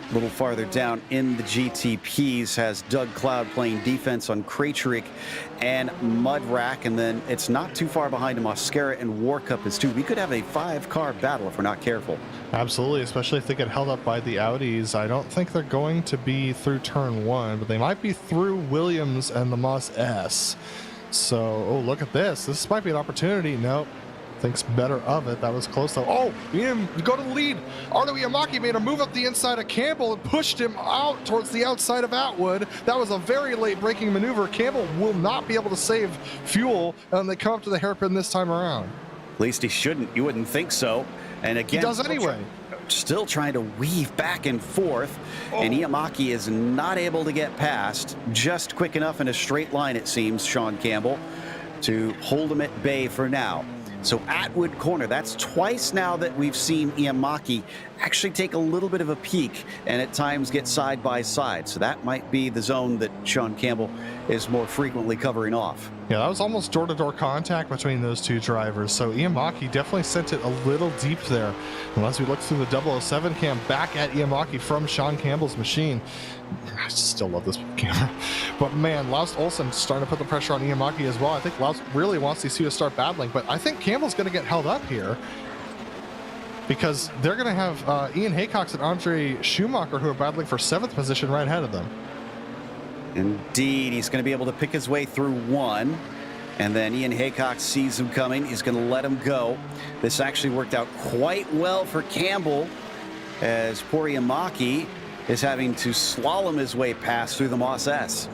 a little farther down in the GTPs has Doug Cloud playing defense on Krejcik and Mudrack, and then it's not too far behind him. Mascara and Warcup is 2. We could have a 5-car battle if we're not careful. Absolutely, especially if they get held up by the Audis. I don't think they're going to be through turn 1, but they might be through Williams and the Moss S. So, oh, look at this. This might be an opportunity. Nope. Thinks better of it. That was close though. Oh, you go to the lead. Ardo Iamaki made a move up the inside of Campbell and pushed him out towards the outside of Atwood. That was a very late braking maneuver. Campbell will not be able to save fuel, and they come up to the hairpin this time around. At least he shouldn't. You wouldn't think so. And again, he does anyway. Still trying to weave back and forth, and Iamaki is not able to get past just quick enough in a straight line, it seems, Sean Campbell, to hold him at bay for now. So Atwood corner, that's twice now that we've seen Iamaki actually take a little bit of a peek and at times get side by side. So that might be the zone that Sean Campbell is more frequently covering off. Yeah, that was almost door-to-door contact between those two drivers. So Iamaki definitely sent it a little deep there. Unless we look through the 007 cam back at Iamaki from Sean Campbell's machine. I still love this camera. But man, Laust Olsen starting to put the pressure on Iamaki as well. I think Laust really wants these two to start battling, but I think Campbell's going to get held up here because they're going to have Ian Haycox and Andre Schumacher, who are battling for 7th position, right ahead of them. Indeed, he's going to be able to pick his way through one, and then Ian Haycock sees him coming. He's going to let him go. This actually worked out quite well for Campbell, as poor Iamaki is having to slalom his way past through the Moss S.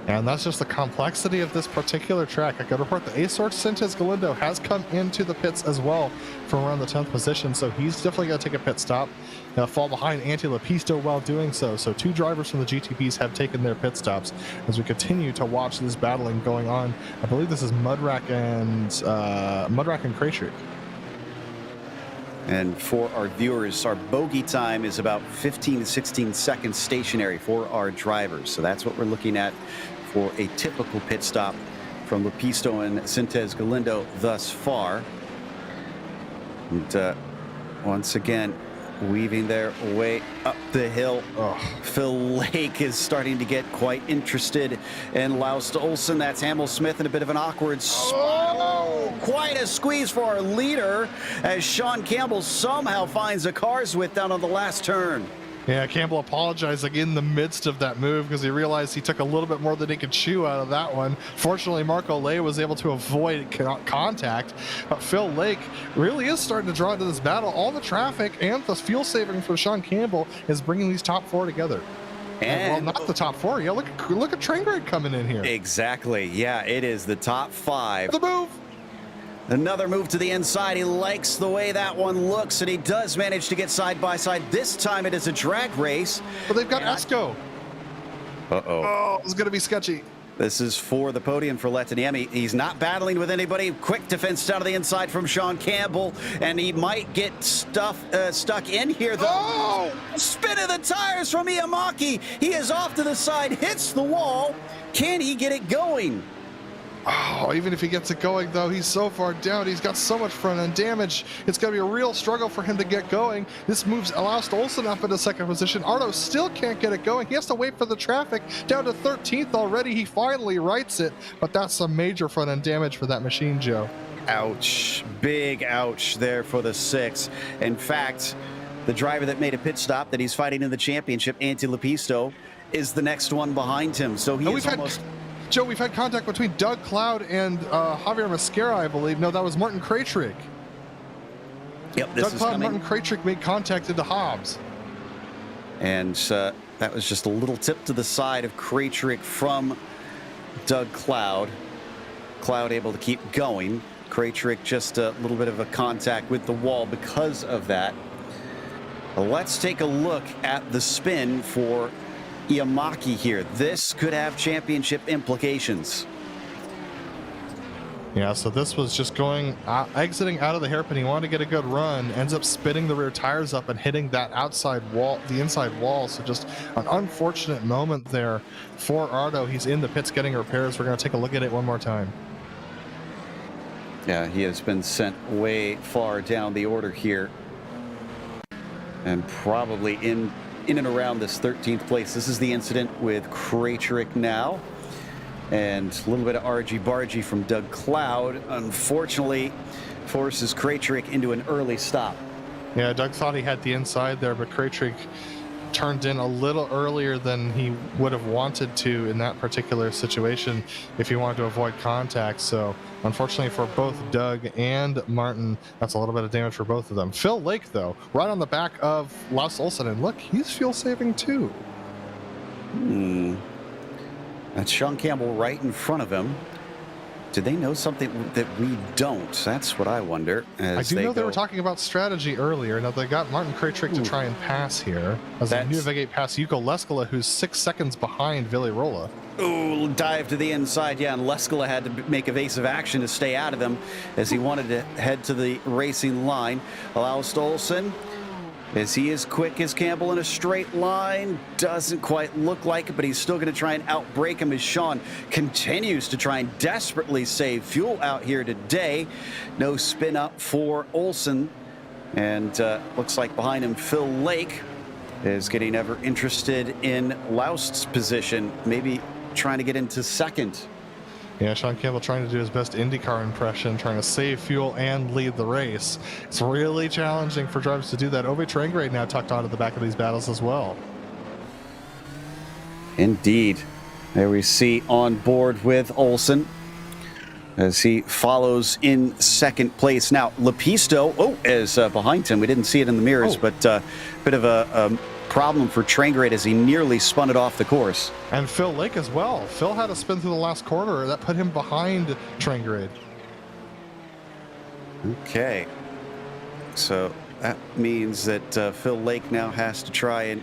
And that's just the complexity of this particular track. I got to report that Asork Sintez Galindo has come into the pits as well from around the 10th position, so he's definitely going to take a pit stop. He'll fall behind Antti Lepisto while doing so. So 2 drivers from the GTPs have taken their pit stops as we continue to watch this battling going on. I believe this is Mudrack and Krejcik. And for our viewers, our bogey time is about 15 to 16 seconds stationary for our drivers. So that's what we're looking at for a typical pit stop from Lepisto and Sintez Galindo thus far. And once again, weaving their way up the hill. Phil Lake is starting to get quite interested in Laust Olsen. That's Hamill Smith in a bit of an awkward spot. Quite a squeeze for our leader as Sean Campbell somehow finds a car's width down on the last turn. Yeah, Campbell apologizing in the midst of that move because he realized he took a little bit more than he could chew out of that one. Fortunately, Marco Ley was able to avoid contact, but Phil Lake really is starting to draw into this battle. All the traffic and the fuel saving for Sean Campbell is bringing these top 4 together. And well, not the top 4. Yeah, look at Train Grade coming in here. Exactly. Yeah, it is the top 5. The move. Another move to the inside. He likes the way that one looks, and he does manage to get side by side. This time it is a drag race. But they've got Esco. Oh, it's going to be sketchy. This is for the podium for Letaniemi. He's not battling with anybody. Quick defense down to the inside from Sean Campbell, and he might get stuck in here, though. Oh! Spin of the tires from Iamaki. He is off to the side, hits the wall. Can he get it going? Oh, even if he gets it going, though, he's so far down. He's got so much front-end damage. It's going to be a real struggle for him to get going. This moves Laust Olsen up into 2nd position. Ardo still can't get it going. He has to wait for the traffic. Down to 13th already. He finally rights it, but that's some major front-end damage for that machine, Joe. Ouch. Big ouch there for the 6. In fact, the driver that made a pit stop that he's fighting in the championship, Antti Lepisto, is the next one behind him. So he is almost... Joe, we've had contact between Doug Cloud and Javier Mascara, I believe. No, that was Martin Krejcik. Yep, this Doug is Cloud and coming. Martin Krejcik made contact into Hobbs. And that was just a little tip to the side of Krejcik from Doug Cloud. Cloud able to keep going. Krejcik just a little bit of a contact with the wall because of that. Let's take a look at the spin for Yamaki here. This could have championship implications. Yeah, so this was just going, exiting out of the hairpin. He wanted to get a good run, ends up spinning the rear tires up and hitting that outside wall, the inside wall. So just an unfortunate moment there for Ardo. He's in the pits getting repairs. We're going to take a look at it one more time. Yeah, he has been sent way far down the order here. And probably in and around this 13th place. This is the incident with Krejcik now. And a little bit of argy-bargy from Doug Cloud, unfortunately, forces Krejcik into an early stop. Yeah, Doug thought he had the inside there, but Krejcik turned in a little earlier than he would have wanted to in that particular situation if he wanted to avoid contact. So unfortunately for both Doug and Martin, that's a little bit of damage for both of them. Phil Lake, though, right on the back of Laus Olsen, and look, he's fuel saving too. That's Sean Campbell right in front of him. Did they know something that we don't? That's what I wonder. I do know they were talking about strategy earlier. Now they got Martin Krejcik to try and pass here as they navigate past Yuko Leskala, who's 6 seconds behind Vili Rola. Ooh, dive to the inside. Yeah, and Leskala had to make evasive action to stay out of them as he wanted to head to the racing line. Allows Olsen. Is he as quick as Campbell in a straight line? Doesn't quite look like it, but he's still going to try and outbrake him as Sean continues to try and desperately save fuel out here today. No spin up for Olsen. And looks like behind him, Phil Lake is getting ever interested in Laust's position, maybe trying to get into second. Yeah, Sean Campbell trying to do his best IndyCar impression, trying to save fuel and lead the race. It's really challenging for drivers to do that. Ove Trangrade now tucked onto the back of these battles as well. Indeed. There we see on board with Olsen as he follows in second place. Now, Lepisto, is behind him. We didn't see it in the mirrors, but bit of a problem for Trangrade as he nearly spun it off the course. And Phil Lake as well. Phil had a spin through the last corner. That put him behind Trangrade. Okay. So that means that Phil Lake now has to try and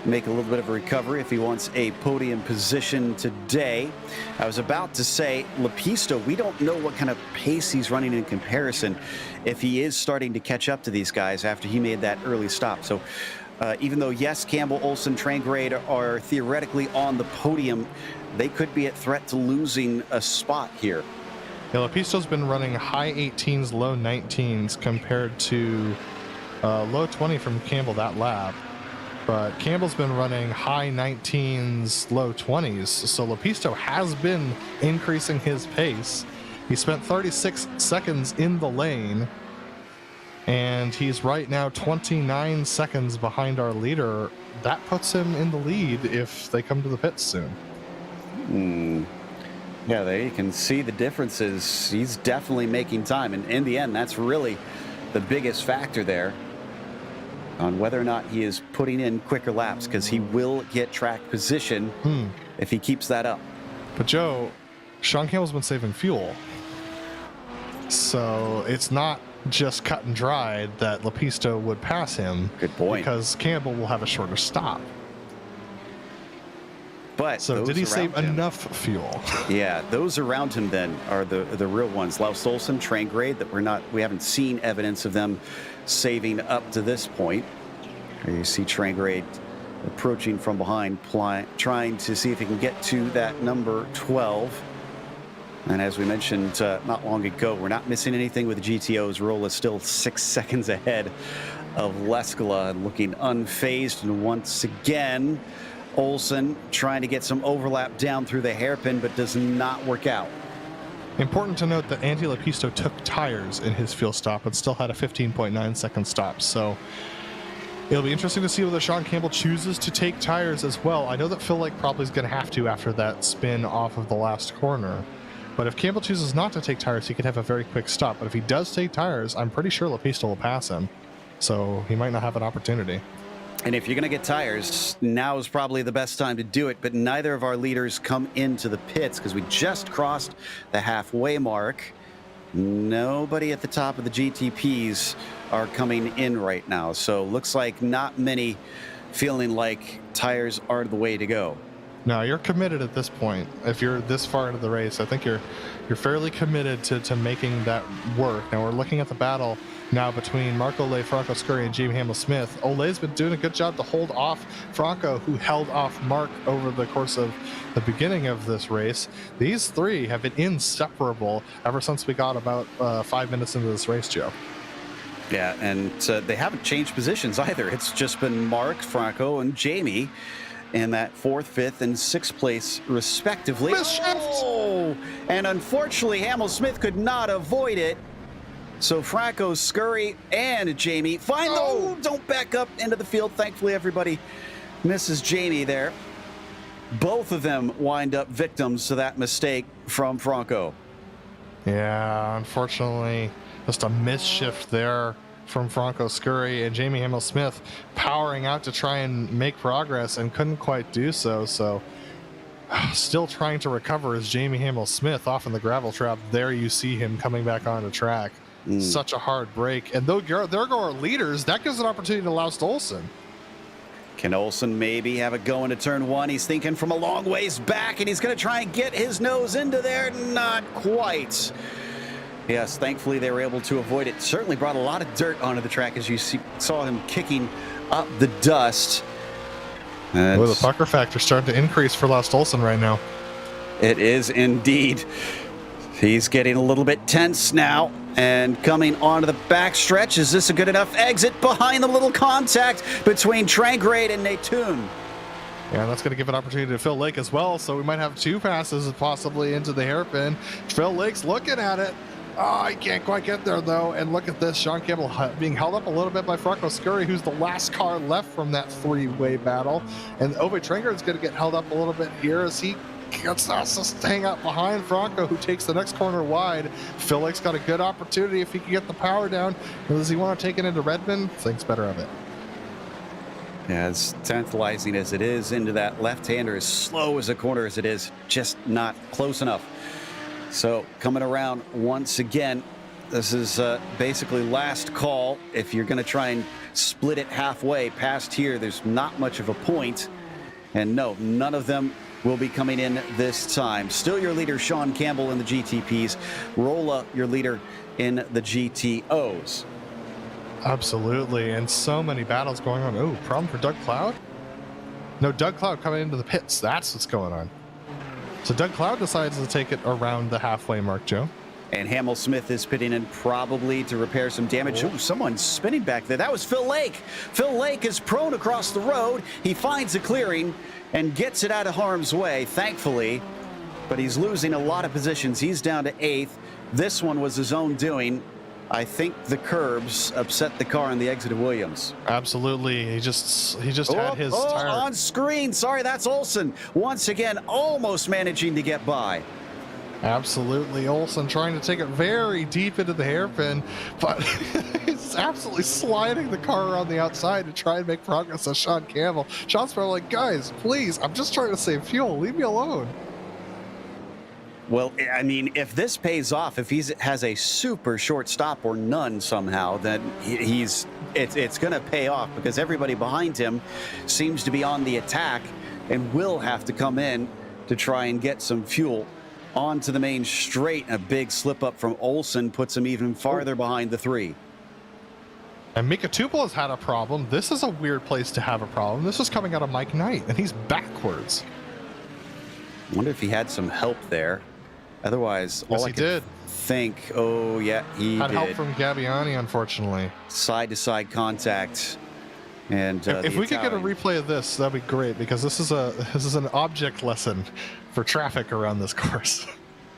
make a little bit of a recovery if he wants a podium position today. I was about to say, Lepisto, we don't know what kind of pace he's running in comparison if he is starting to catch up to these guys after he made that early stop. So even though, yes, Campbell, Olsen, Trangrade are theoretically on the podium, they could be at threat to losing a spot here. Yeah, Lepisto's been running high 18s, low 19s compared to low 20 from Campbell that lap. But Campbell's been running high 19s, low 20s. So Lepisto has been increasing his pace. He spent 36 seconds in the lane. And he's right now 29 seconds behind our leader. That puts him in the lead if they come to the pits soon. Yeah, there you can see the differences. He's definitely making time. And in the end, that's really the biggest factor there on whether or not he is putting in quicker laps, because he will get track position if he keeps that up. But Joe, Sean Campbell's been saving fuel. So it's not just cut and dried that Lepisto would pass him. Good point. Because Campbell will have a shorter stop. But so did he save enough fuel? Yeah, those around him then are the real ones. Laus Olsen, Trangrade, that we haven't seen evidence of them saving up to this point. Here you see Trangrade approaching from behind, trying to see if he can get to that number 12. And as we mentioned not long ago, we're not missing anything with the GTOs. Roll is still 6 seconds ahead of Leskala and looking unfazed. And once again, Olsen trying to get some overlap down through the hairpin, but does not work out. Important to note that Andy Lepisto took tires in his fuel stop and still had a 15.9 second stop. So It'll be interesting to see whether Sean Campbell chooses to take tires as well. I know that Phil Lake probably is going to have to after that spin off of the last corner. But if Campbell chooses not to take tires, he could have a very quick stop. But if he does take tires, I'm pretty sure LaPista will pass him. So he might not have an opportunity. And if you're going to get tires, now is probably the best time to do it. But neither of our leaders come into the pits because we just crossed the halfway mark. Nobody at the top of the GTPs are coming in right now. So looks like not many feeling like tires are the way to go. No, you're committed at this point. If you're this far into the race, I think you're fairly committed to making that work. Now we're looking at the battle now between Marco Ole, Franco Scurry, and Jamie Hamill-Smith. Ole's been doing a good job to hold off Franco, who held off Mark over the course of the beginning of this race. These three have been inseparable ever since we got about 5 minutes into this race, Joe. Yeah, and they haven't changed positions either. It's just been Mark, Franco, and Jamie in that 4th, 5th, and 6th place, respectively. Oh, and unfortunately, Hamill-Smith could not avoid it. So Franco, Scurry, and Jamie find don't back up into the field. Thankfully, everybody misses Jamie there. Both of them wind up victims to that mistake from Franco. Yeah, unfortunately, just a misshift there from Franco Scurry, and Jamie Hamill-Smith powering out to try and make progress and couldn't quite do so. So still trying to recover is Jamie Hamill-Smith off in the gravel trap. There you see him coming back onto track. Such a hard break. And there go our leaders. That gives an opportunity to Laust Olsen. Can Olsen maybe have it going to turn 1? He's thinking from a long ways back, and he's going to try and get his nose into there. Not quite. Yes, thankfully they were able to avoid it. Certainly brought a lot of dirt onto the track as you saw him kicking up the dust. Well, the pucker factor starting to increase for Laust Olsen right now. It is indeed. He's getting a little bit tense now and coming onto the backstretch. Is this a good enough exit behind the little contact between Trangrade and Natoon? Yeah, that's going to give an opportunity to Phil Lake as well. So we might have 2 passes possibly into the hairpin. Phil Lake's looking at it. Oh, he can't quite get there, though. And look at this. Sean Campbell being held up a little bit by Franco Scurry, who's the last car left from that 3-way battle. And Ove Tranger is going to get held up a little bit here as he gets us to hang out behind Franco, who takes the next corner wide. Phil Lake's got a good opportunity if he can get the power down. Does he want to take it into Redmond? Thinks better of it. Yeah, as tantalizing as it is into that left-hander, as slow as a corner as it is, just not close enough. So coming around once again, this is basically last call. If you're going to try and split it halfway past here, there's not much of a point. And no, none of them will be coming in this time. Still your leader, Sean Campbell in the GTPs. Rolla, your leader in the GTOs. Absolutely, and so many battles going on. Oh, problem for Doug Cloud? No, Doug Cloud coming into the pits. That's what's going on. So Doug Cloud decides to take it around the halfway mark, Joe. And Hamill-Smith is pitting in probably to repair some damage. Ooh, someone's spinning back there. That was Phil Lake. Phil Lake is prone across the road. He finds a clearing and gets it out of harm's way, thankfully. But he's losing a lot of positions. He's down to 8th. This one was his own doing. I think the curbs upset the car on the exit of Williams. Absolutely. He just had his tire on screen. Sorry, that's Olsen. Once again, almost managing to get by. Absolutely. Olsen trying to take it very deep into the hairpin, but he's absolutely sliding the car around the outside to try and make progress on Sean Campbell. Sean's probably like, guys, please, I'm just trying to save fuel. Leave me alone. Well, I mean, if this pays off, if he has a super short stop or none somehow, then it's going to pay off because everybody behind him seems to be on the attack and will have to come in to try and get some fuel onto the main straight. A big slip up from Olsen puts him even farther behind the 3. And Mika Tupel has had a problem. This is a weird place to have a problem. This is coming out of Mike Knight, and he's backwards. I wonder if he had some help there. Otherwise, yes, all I could think, oh, yeah, he had did. help from Gabbiani, unfortunately. Side-to-side contact. And if we could get a replay of this, that'd be great, because this is an object lesson for traffic around this course.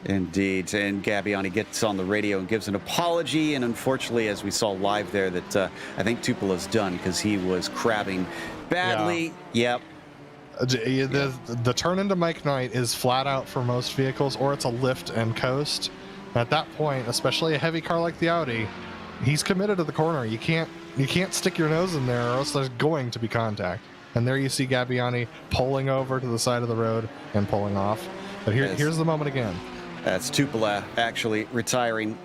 Indeed, and Gabbiani gets on the radio and gives an apology, and unfortunately, as we saw live there, that I think Tupola's done because he was crabbing badly. Yeah. Yep. The turn into Mike Knight is flat out for most vehicles, or it's a lift and coast. At that point, especially a heavy car like the Audi, he's committed to the corner. You can't stick your nose in there, or else there's going to be contact. And there you see Gabbiani pulling over to the side of the road and pulling off. But here's the moment again. That's Tupola actually retiring.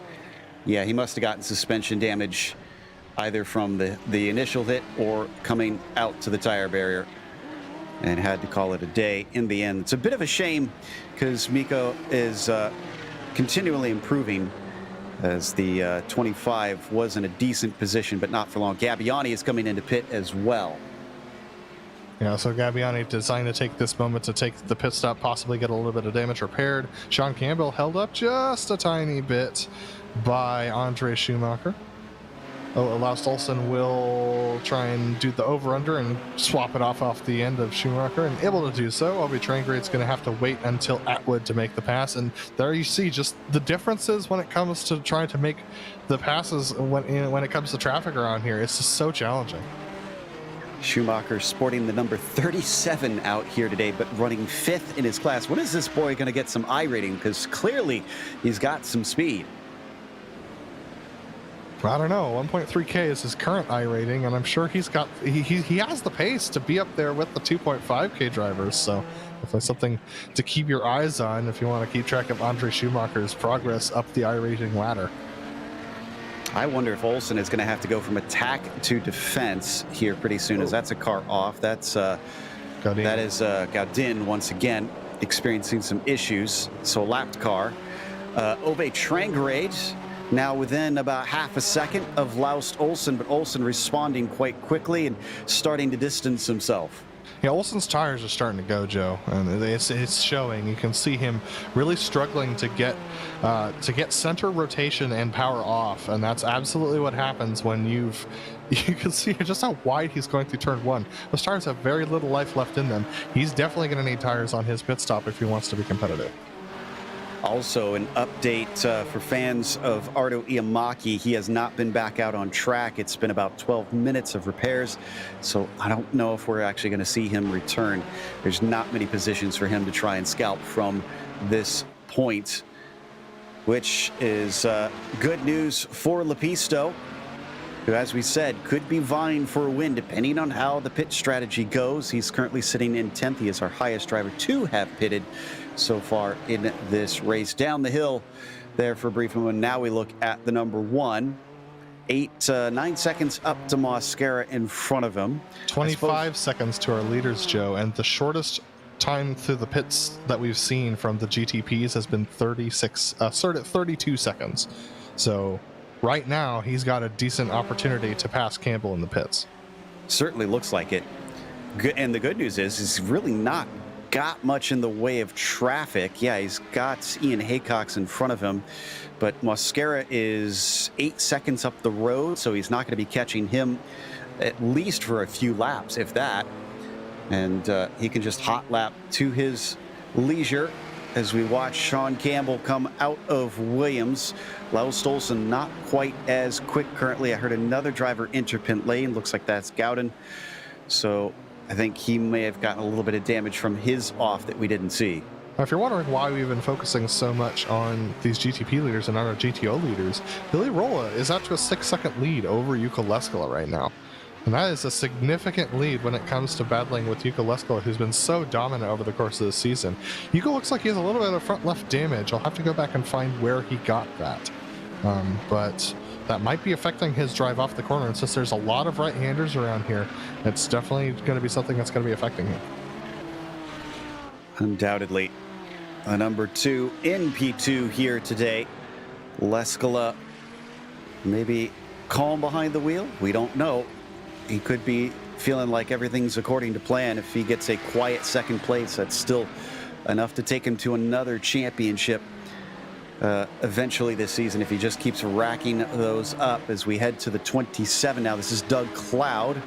Yeah, he must have gotten suspension damage either from the initial hit or coming out to the tire barrier and had to call it a day in the end. It's a bit of a shame because Miko is continually improving as the 25 was in a decent position, but not for long. Gabbiani is coming into pit as well. Yeah, so Gabbiani designed to take this moment to take the pit stop, possibly get a little bit of damage repaired. Sean Campbell held up just a tiny bit by Andre Schumacher. Laust Olsen will try and do the over-under and swap it off the end of Schumacher, and able to do so. Obi Trangrade's going to have to wait until Atwood to make the pass, and there you see just the differences when it comes to trying to make the passes when it comes to traffic around here. It's just so challenging. Schumacher sporting the number 37 out here today, but running 5th in his class. When is this boy going to get some I-rating? Because clearly he's got some speed. I don't know. 1.3K is his current I rating, and I'm sure he has the pace to be up there with the 2.5K drivers. So if there's something to keep your eyes on, if you want to keep track of Andre Schumacher's progress up the I rating ladder. I wonder if Olsen is going to have to go from attack to defense here pretty soon, as that's a car off. That is Gaudin once again experiencing some issues. So lapped car. Ove Trangrade now within about half a second of Laust Olsen, but Olsen responding quite quickly and starting to distance himself. Yeah, Olsen's tires are starting to go, Joe, and it's showing. You can see him really struggling to get center rotation and power off, and that's absolutely what happens when you can see just how wide he's going through turn 1. Those tires have very little life left in them. He's definitely going to need tires on his pit stop if he wants to be competitive. Also, an update for fans of Ardo Iamaki. He has not been back out on track. It's been about 12 minutes of repairs, so I don't know if we're actually going to see him return. There's not many positions for him to try and scalp from this point, which is good news for Lepisto, who, as we said, could be vying for a win depending on how the pit strategy goes. He's currently sitting in 10th. He is our highest driver to have pitted so far in this race. Down the hill there for a brief moment. Now we look at the number 1. 9 seconds up to Mosquera in front of him. 25 seconds to our leaders, Joe, and the shortest time through the pits that we've seen from the GTPs has been 32 seconds. So right now he's got a decent opportunity to pass Campbell in the pits. Certainly looks like it. And the good news is he's really not got much in the way of traffic. Yeah, he's got Ian Haycox in front of him, but Mosquera is 8 seconds up the road, so he's not going to be catching him at least for a few laps, if that. And he can just hot lap to his leisure as we watch Sean Campbell come out of Williams. Laust Olsen not quite as quick currently. I heard another driver enter pit lane. Looks like that's Gaudin. So I think he may have gotten a little bit of damage from his off that we didn't see. Now, if you're wondering why we've been focusing so much on these GTP leaders and not our GTO leaders, Billy Rolla is up to a 6-second lead over Yuka Leskola right now. And that is a significant lead when it comes to battling with Yuka Leskola, who's been so dominant over the course of the season. Yuka looks like he has a little bit of front left damage. I'll have to go back and find where he got that. But that might be affecting his drive off the corner. And since there's a lot of right-handers around here, it's definitely going to be something that's going to be affecting him. Undoubtedly. Number 2 in P2 here today. Leskola maybe calm behind the wheel. We don't know. He could be feeling like everything's according to plan. If he gets a quiet second place, that's still enough to take him to another championship eventually this season, if he just keeps racking those up as we head to the 27. Now this is Doug Cloud.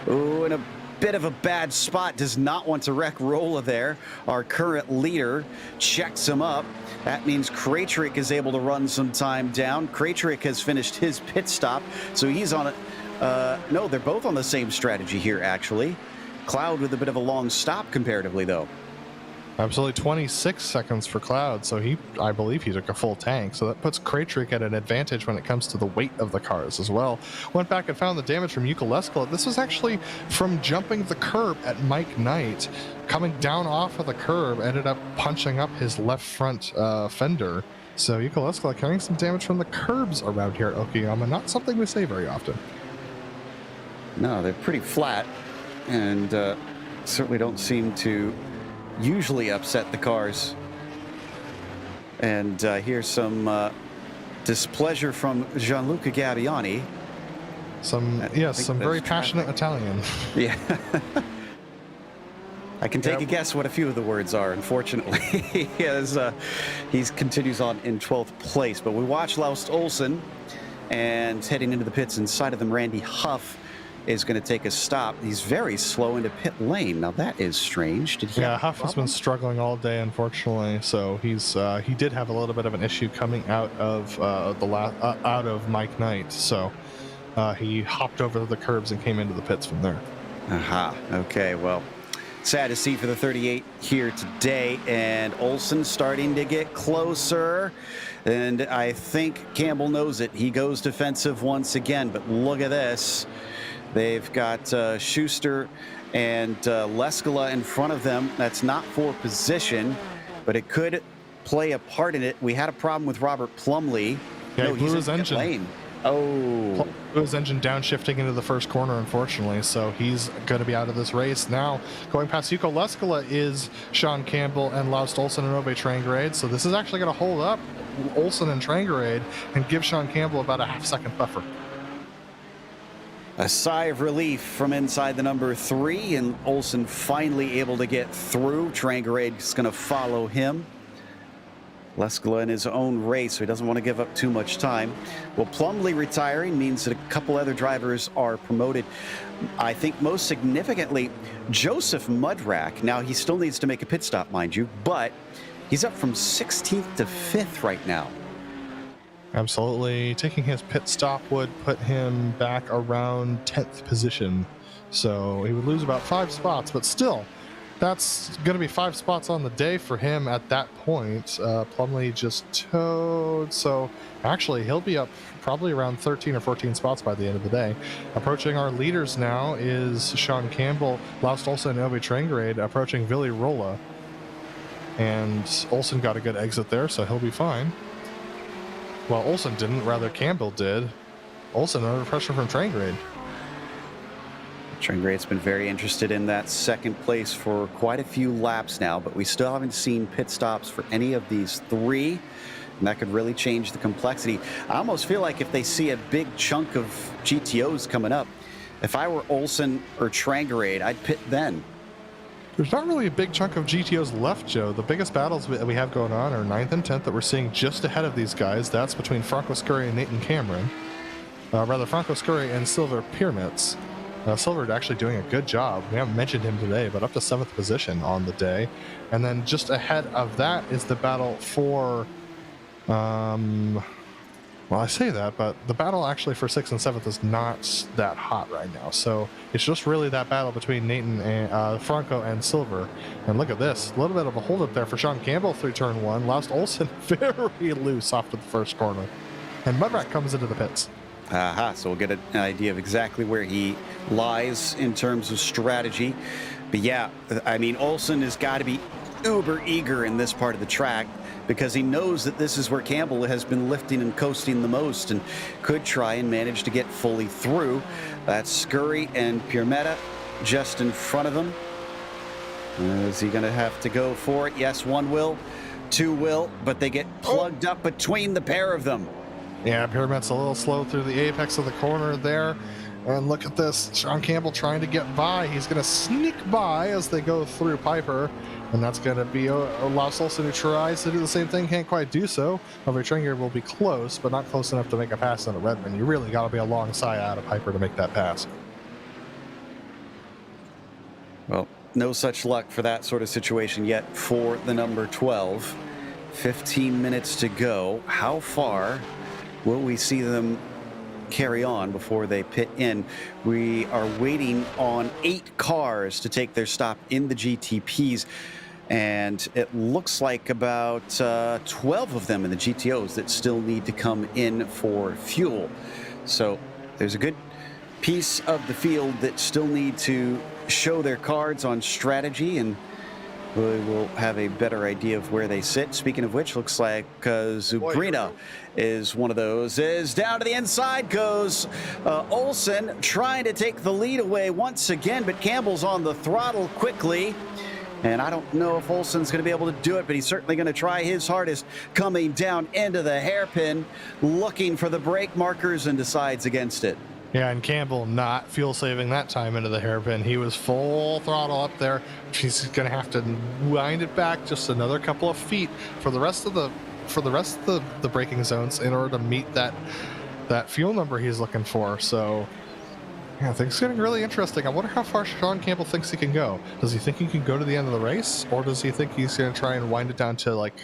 Oh, and a bit of a bad spot, does not want to wreck Rolla there. Our current leader checks him up. That means Kraytrick is able to run some time down. Kraytrick has finished his pit stop, so he's on it. No, they're both on the same strategy here, actually. Cloud with a bit of a long stop comparatively, though. Absolutely, 26 seconds for Cloud, so I believe he took a full tank, so that puts Kraytrick at an advantage when it comes to the weight of the cars as well. Went back and found the damage from Ukuleskala. This was actually from jumping the curb at Mike Knight, coming down off of the curb, ended up punching up his left front fender. So Ukuleskala carrying some damage from the curbs around here at Okayama, not something we say very often. No, they're pretty flat, and certainly don't seem to usually upset the cars. And here's some displeasure from Gianluca Gabbiani. Some very passionate Italian. Yeah. I can take a guess what a few of the words are, unfortunately. He continues on in 12th place. But we watch Laust Olsen, and heading into the pits inside of them, Randy Huff is going to take a stop. He's very slow into pit lane. Now that is strange. Huff has been struggling all day, unfortunately. So he did have a little bit of an issue coming out of out of Mike Knight. So he hopped over the curbs and came into the pits from there. Aha. Okay. Well, sad to see for the 38 here today, and Olsen starting to get closer. And I think Campbell knows it. He goes defensive once again. But look at this. They've got Schuster and Leskala in front of them. That's not for position, but it could play a part in it. We had a problem with Robert Plumley. Yeah, no, he blew his engine. Lane. Oh. Blew his engine downshifting into the first corner, unfortunately, so he's going to be out of this race. Now, going past Yuko Leskala is Sean Campbell and Laust Olsen and Ove Trangrade, so this is actually going to hold up Olsen and Trangrade and give Sean Campbell about a half-second buffer. A sigh of relief from inside the number 3, and Olsen finally able to get through. Trangrade is going to follow him. Leskala in his own race, so he doesn't want to give up too much time. Well, Plumley retiring means that a couple other drivers are promoted. I think most significantly, Joseph Mudrack. Now, he still needs to make a pit stop, mind you, but he's up from 16th to 5th right now. Absolutely. Taking his pit stop would put him back around 10th position. So he would lose about 5 spots, but still, that's going to be 5 spots on the day for him at that point. Plumley just towed, so actually he'll be up probably around 13 or 14 spots by the end of the day. Approaching our leaders now is Sean Campbell, Laust Olsen, and Ove Trangrade approaching Willy Rolla. And Olsen got a good exit there, so he'll be fine. Well, Olsen didn't, rather Campbell did. Olsen under pressure from Trangrade. Trangrade's been very interested in that second place for quite a few laps now, but we still haven't seen pit stops for any of these 3, and that could really change the complexity. I almost feel like if they see a big chunk of GTOs coming up, if I were Olsen or Trangrade, I'd pit then. There's not really a big chunk of GTOs left, Joe. The biggest battles we have going on are 9th and 10th that we're seeing just ahead of these guys. That's between Franco Scurry and Nathan Cameron. Franco Scurry and Silver Pyramids. Silver actually doing a good job. We haven't mentioned him today, but up to 7th position on the day. And then just ahead of that is the battle for... well, I say that, but the battle actually for 6th and 7th is not that hot right now. So it's just really that battle between Nathan and Franco and Silver. And look at this, a little bit of a holdup there for Sean Campbell through turn 1. Laust Olsen very loose off to the first corner. And Mudrack comes into the pits. Aha, so we'll get an idea of exactly where he lies in terms of strategy. But yeah, I mean, Olsen has got to be uber eager in this part of the track, because he knows that this is where Campbell has been lifting and coasting the most and could try and manage to get fully through. That's Scurry and Piermetta just in front of him. Is he going to have to go for it? Yes, 1 will, 2 will, but they get plugged up between the pair of them. Yeah, Pyramid's a little slow through the apex of the corner there. And look at this, Sean Campbell trying to get by. He's going to sneak by as they go through Piper. And that's going to be Laust Olsen, who tries to do the same thing, can't quite do so. Ove Trangrade will be close, but not close enough to make a pass on a Redmond. You really got to be a long side out of Piper to make that pass. Well, no such luck for that sort of situation yet for the number 12. 15 minutes to go. How far will we see them carry on before they pit in? We are waiting on 8 cars to take their stop in the GTPs. And it looks like about 12 of them in the GTOs that still need to come in for fuel. So there's a good piece of the field that still need to show their cards on strategy, and we will have a better idea of where they sit. Speaking of which, looks like Zubrina is one of those. Is down to the inside goes Olsen, trying to take the lead away once again, but Campbell's on the throttle quickly. And I don't know if Olsen's going to be able to do it, but he's certainly going to try his hardest, coming down into the hairpin, looking for the brake markers, and decides against it. Yeah, and Campbell not fuel saving that time into the hairpin. He was full throttle up there. He's going to have to wind it back just another couple of feet for the rest of the braking zones in order to meet that fuel number he's looking for. So yeah, things are getting really interesting. I wonder how far Sean Campbell thinks he can go. Does he think he can go to the end of the race, or does he think he's going to try and wind it down to like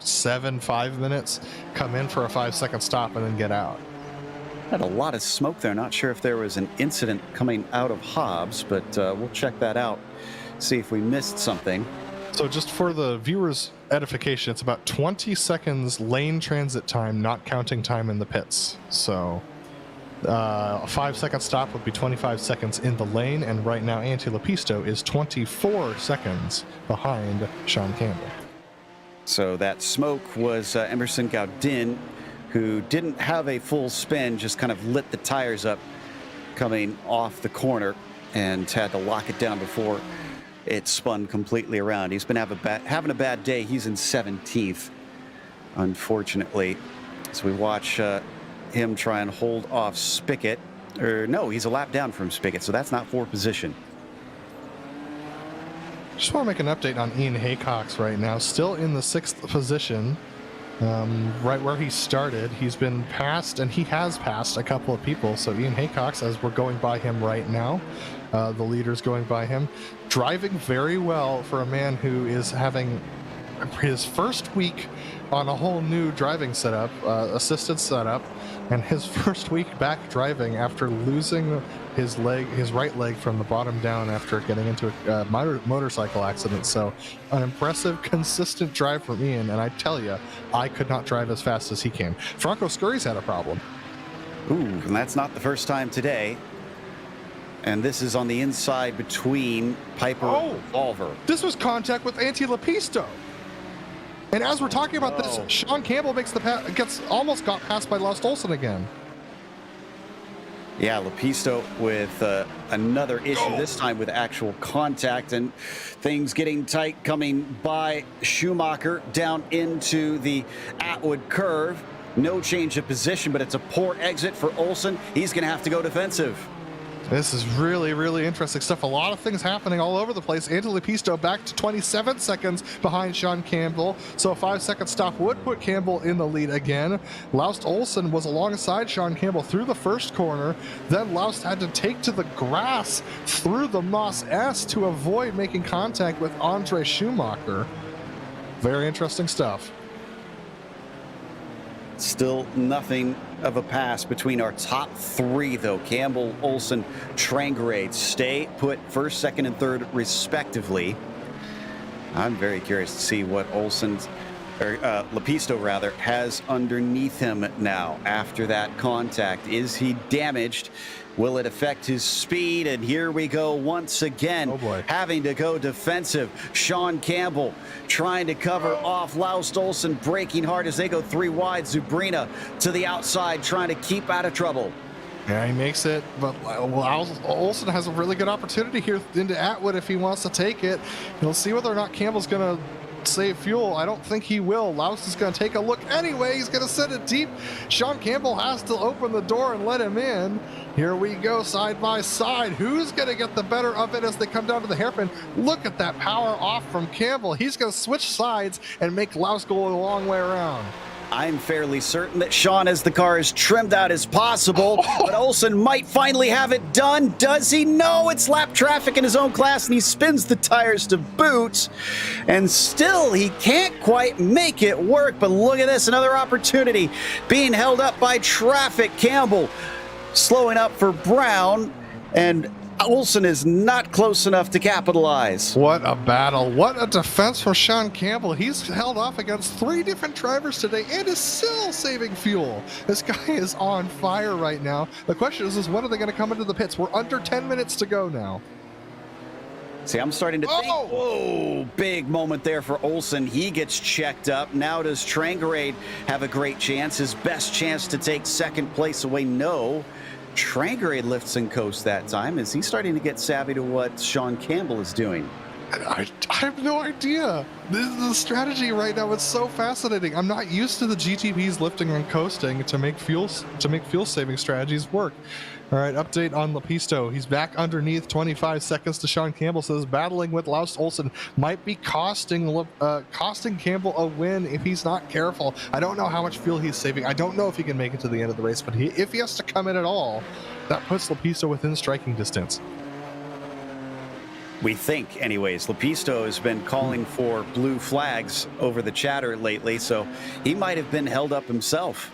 5 minutes, come in for a 5-second stop, and then get out? Had a lot of smoke there. Not sure if there was an incident coming out of Hobbs, but we'll check that out, see if we missed something. So just for the viewers' edification, it's about 20 seconds lane transit time, not counting time in the pits. So a 5-second stop would be 25 seconds in the lane, and right now Antti Lepisto is 24 seconds behind Sean Campbell. So that smoke was Emerson Gaudin, who didn't have a full spin, just kind of lit the tires up coming off the corner and had to lock it down before it spun completely around. He's been having a bad day. He's in 17th, unfortunately. So we watch him try and hold off Spigot. Or no, he's a lap down from Spigot, so that's not for position. Just want to make an update on Ian Haycox right now. Still in the 6th position. Right where he started. He's been passed, and he has passed a couple of people. So Ian Haycox, as we're going by him right now, the leader's going by him, driving very well for a man who is having his first week on a whole new driving setup, assisted setup, and his first week back driving after losing his right leg from the bottom down after getting into a motorcycle accident. So an impressive, consistent drive from Ian, and I tell you, I could not drive as fast as he can. Franco Scurry's had a problem. Ooh, and that's not the first time today. And this is on the inside between Piper and Volver. This was contact with Antti Lepisto. And as we're talking about this, Sean Campbell makes almost got passed by Laust Olsen again. Yeah, Lepisto with another issue, this time with actual contact, and things getting tight coming by Schumacher down into the Atwood curve. No change of position, but it's a poor exit for Olsen. He's going to have to go defensive. This is really, really interesting stuff. A lot of things happening all over the place. Antti Lepisto back to 27 seconds behind Sean Campbell. So a 5-second stop would put Campbell in the lead again. Laust Olsen was alongside Sean Campbell through the first corner. Then Laust had to take to the grass through the Moss S to avoid making contact with Andre Schumacher. Very interesting stuff. Still nothing of a pass between our top 3, though. Campbell, Olsen, Trangerade stay put first, second, and third, respectively. I'm very curious to see what Lepisto rather, has underneath him now after that contact. Is he damaged? Will it affect his speed? And here we go once again, having to go defensive. Sean Campbell trying to cover off Laust Olsen, braking hard as they go 3 wide. Zubrina to the outside, trying to keep out of trouble. Yeah, he makes it, but Olsen has a really good opportunity here into Atwood if he wants to take it. He'll see whether or not Campbell's going to save fuel. I don't think he will. Laust is going to take a look anyway. He's going to send it deep. Sean Campbell has to open the door and let him in. Here we go, side by side. Who's going to get the better of it as they come down to the hairpin? Look at that power off from Campbell. He's going to switch sides and make Laust go a long way around. I'm fairly certain that Sean has the car as trimmed out as possible, but Olsen might finally have it done. Does he? No, it's lap traffic in his own class, and he spins the tires to boot, and still he can't quite make it work. But look at this, another opportunity being held up by traffic. Campbell slowing up for Brown, and Olsen is not close enough to capitalize. What a battle. What a defense for Sean Campbell. He's held off against 3 different drivers today and is still saving fuel. This guy is on fire right now. The question is when are they going to come into the pits? We're under 10 minutes to go now. See, I'm starting to think, whoa, big moment there for Olsen. He gets checked up. Now does Trangarade have a great chance? His best chance to take second place away? No. Trangarade lifts and coasts that time. Is he starting to get savvy to what Sean Campbell is doing? I have no idea. This is the strategy right now. It's so fascinating. I'm not used to the GTPs lifting and coasting to make fuel saving strategies work. All right, update on Lepisto. He's back underneath, 25 seconds to Sean Campbell. Says battling with Laust Olsen might be costing Campbell a win if he's not careful. I don't know how much fuel he's saving. I don't know if he can make it to the end of the race, but if he has to come in at all, that puts Lepisto within striking distance. We think, anyways. Lepisto has been calling for blue flags over the chatter lately, so he might have been held up himself.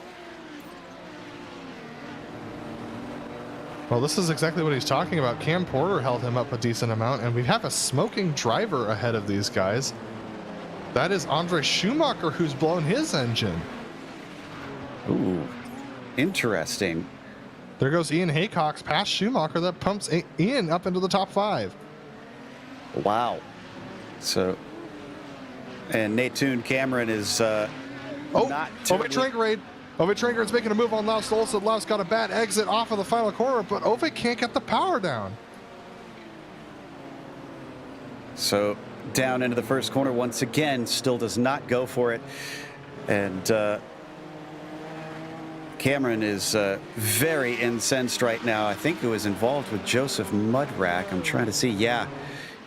Well, this is exactly what he's talking about. Cam Porter held him up a decent amount, and we have a smoking driver ahead of these guys. That is Andre Schumacher, who's blown his engine. Ooh, interesting. There goes Ian Haycox past Schumacher. That pumps Ian up into the top 5. Wow. So, and Natune Cameron is not Ove Trangrade's making a move on Laust Olsen. Laust got a bad exit off of the final corner, but Ove can't get the power down. So down into the first corner once again, still does not go for it. And Cameron is very incensed right now. I think he was involved with Joseph Mudrack. I'm trying to see. Yeah,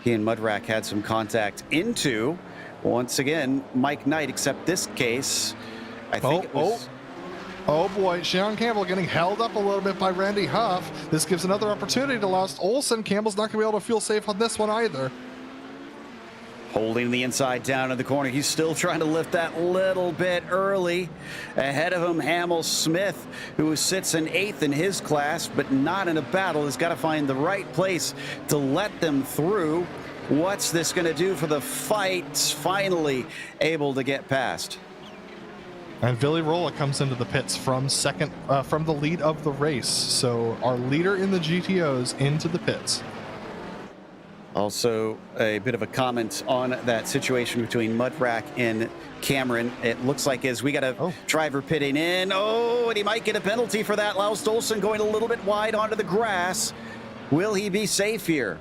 he and Mudrack had some contact into, once again, Mike Knight, except this case, I think it was... Oh boy, Sean Campbell getting held up a little bit by Randy Huff. This gives another opportunity to Laust Olsen. Campbell's not going to be able to feel safe on this one either. Holding the inside down in the corner. He's still trying to lift that little bit early. Ahead of him, Hamill Smith, who sits in 8th in his class, but not in a battle. Has got to find the right place to let them through. What's this going to do for the fight? Finally able to get past. And Billy Rolla comes into the pits from the lead of the race. So our leader in the GTOs into the pits. Also, a bit of a comment on that situation between Mudrack and Cameron. It looks like as we got a driver pitting in. Oh, and he might get a penalty for that. Laust Olsen going a little bit wide onto the grass. Will he be safe here?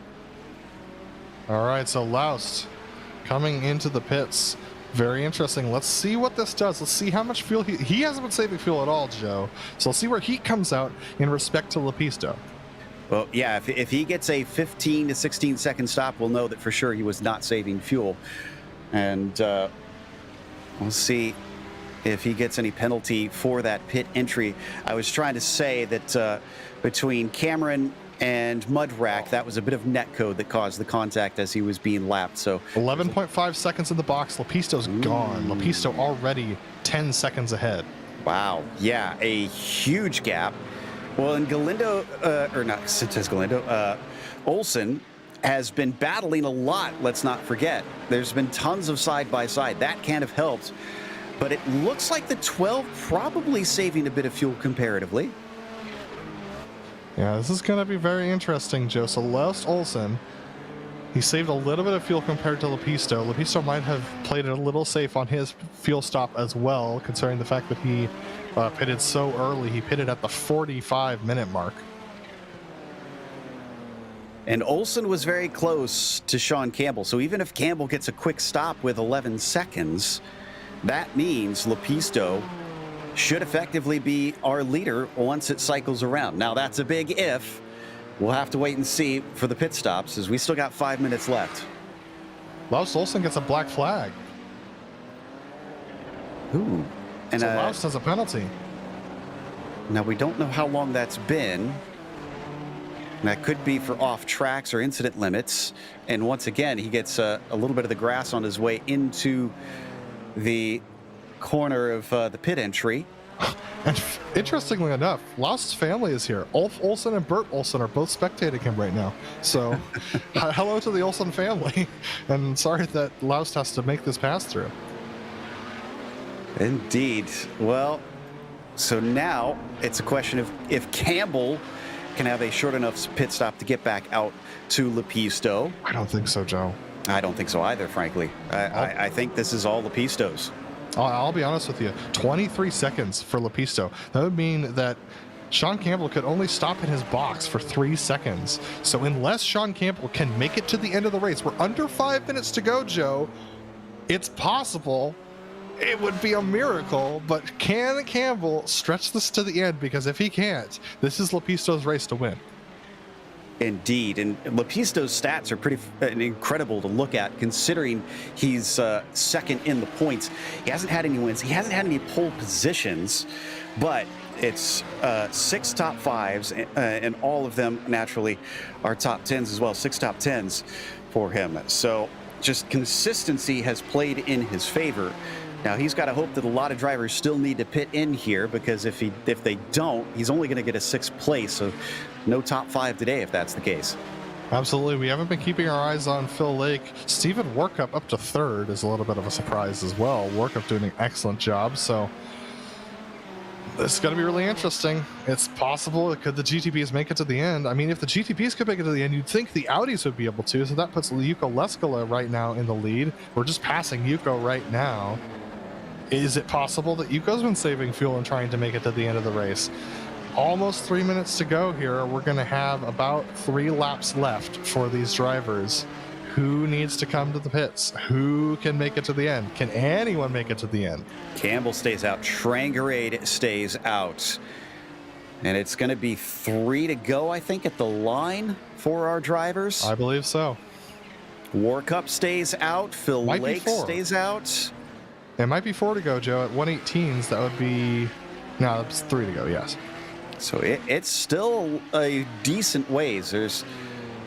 All right, so Laust coming into the pits. Very interesting. Let's see what this does. Let's see how much fuel he hasn't been saving fuel at all, Joe. So let's see where he comes out in respect to Lepisto. Well, yeah, if he gets a 15 to 16 second stop, we'll know that for sure he was not saving fuel. And we'll see if he gets any penalty for that pit entry. I was trying to say that between Cameron and Mudrack, that was a bit of netcode that caused the contact as he was being lapped. So 11.5 seconds in the box. Lepisto's gone. Lepisto already 10 seconds ahead. Wow. Yeah, a huge gap. Well, and Galindo, or not, it says Galindo, Olsen has been battling a lot, let's not forget. There's been tons of side-by-side. That can't have helped. But it looks like the 12 probably saving a bit of fuel comparatively. Yeah, this is going to be very interesting, Joe. So Laust Olsen, he saved a little bit of fuel compared to Lepisto. Lepisto might have played it a little safe on his fuel stop as well, considering the fact that he pitted so early. He pitted at the 45-minute mark. And Olsen was very close to Sean Campbell. So even if Campbell gets a quick stop with 11 seconds, that means Lepisto should effectively be our leader once it cycles around. Now, that's a big if. We'll have to wait and see for the pit stops, as we still got 5 minutes left. Laust Olsen gets a black flag. Ooh. And So Loust has a penalty. now we don't know how long that's been. That could be for off tracks or incident limits. And once again, he gets a little bit of the grass on his way into the corner of the pit entry. And interestingly enough, Loust's family is here. Ulf Olsen and Bert Olsen are both spectating him right now. So hello to the Olsen family. And sorry that Loust has to make this pass through. Indeed. Well, so now it's a question of if Campbell can have a short enough pit stop to get back out to Lepisto. I don't think so, Joe. I don't think so either, frankly. I think this is all Lepistos. I'll be honest with you. 23 seconds for Lepisto. That would mean that Sean Campbell could only stop in his box for 3 seconds. So unless Sean Campbell can make it to the end of the race, we're under 5 minutes to go, Joe. It's possible. It would be a miracle, but can Campbell stretch this to the end? Because if he can't, this is Lepisto's race to win. Indeed, and Lepisto's stats are pretty incredible to look at, considering he's second in the points. He hasn't had any wins. He hasn't had any pole positions, but it's 6 top 5s, and all of them naturally are top 10s as well. 6 top 10s for him. So just consistency has played in his favor. Now he's got to hope that a lot of drivers still need to pit in here, because if they don't, he's only going to get a 6th place. So no top 5 today if that's the case. Absolutely. We haven't been keeping our eyes on Phil Lake. Stephen Workup up to 3rd is a little bit of a surprise as well. Workup doing an excellent job. So this is going to be really interesting. It's possible. Could the GTPs make it to the end? I mean, if the GTPs could make it to the end, you'd think the Audis would be able to. So that puts Yuko Leskala right now in the lead. We're just passing Yuko right now. Is it possible that Yuko's been saving fuel and trying to make it to the end of the race? Almost 3 minutes to go here. We're going to have about 3 laps left for these drivers. Who needs to come to the pits? Who can make it to the end? Can anyone make it to the end? Campbell stays out. Trangarade stays out. And it's going to be 3 to go, I think, at the line for our drivers. I believe so. Workup stays out. Phil Lake stays out. It might be 4 to go, Joe. At 118s, that would be... No, it's 3 to go, yes. So it's still a decent ways. There's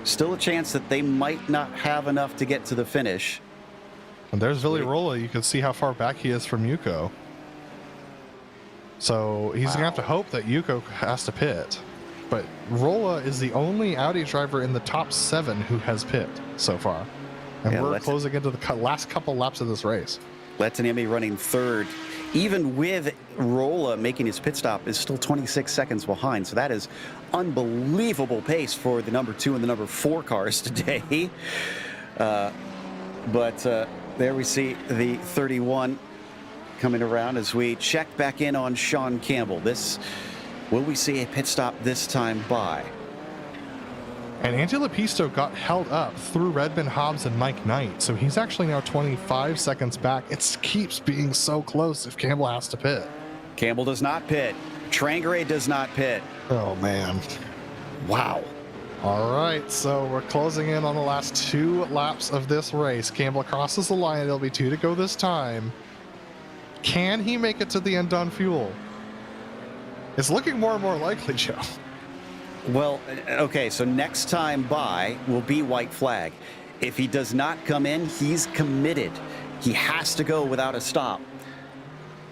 still a chance that they might not have enough to get to the finish. And there's Villirola. You can see how far back he is from Yuko. So he's going to have to hope that Yuko has to pit. But Rolla is the only Audi driver in the top 7 who has pit so far. And we're closing into the last couple laps of this race. Letanemi running 3rd. Even with Rolla making his pit stop, is still 26 seconds behind. So that is unbelievable pace for the number 2 and the number 4 cars today. But there we see the 31 coming around as we check back in on Sean Campbell. Will we see a pit stop this time by? And Andy Lepisto got held up through Redmond Hobbs and Mike Knight. So he's actually now 25 seconds back. It keeps being so close if Campbell has to pit. Campbell does not pit. Trangarade does not pit. Oh, man. Wow. All right, so we're closing in on the last 2 laps of this race. Campbell crosses the line. It'll be 2 to go this time. Can he make it to the end on fuel? It's looking more and more likely, Joe. Well, okay, so next time by will be white flag. If he does not come in, he's committed. He has to go without a stop.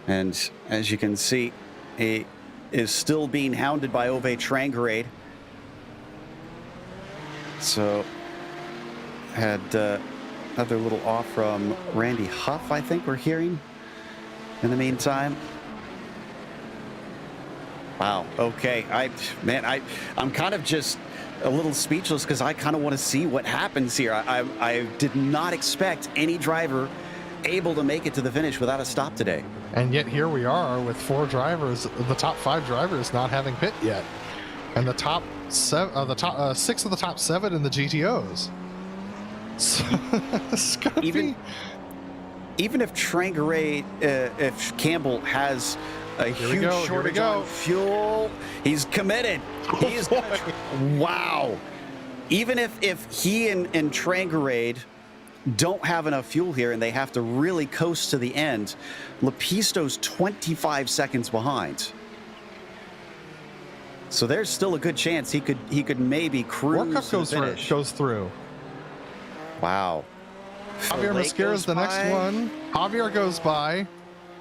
And as you can see, he is still being hounded by Ove Trangarade. So, had another little off from Randy Huff, I think we're hearing in the meantime. Wow. Okay. I'm kind of just a little speechless because I kind of want to see what happens here. I did not expect any driver able to make it to the finish without a stop today. And yet here we are with 4 drivers, the top 5 drivers not having pit yet, and the top 6 of the top 7 in the GTOs. So it's gonna be... Even if Trangarade, if Campbell has a huge shortage on fuel, he's committed. He's wow. Even if he and Trangarade don't have enough fuel here and they have to really coast to the end. Lepisto's 25 seconds behind. So there's still a good chance he could maybe cruise. Warcup goes through. Wow. Javier Mosquera is the next one. Javier goes by.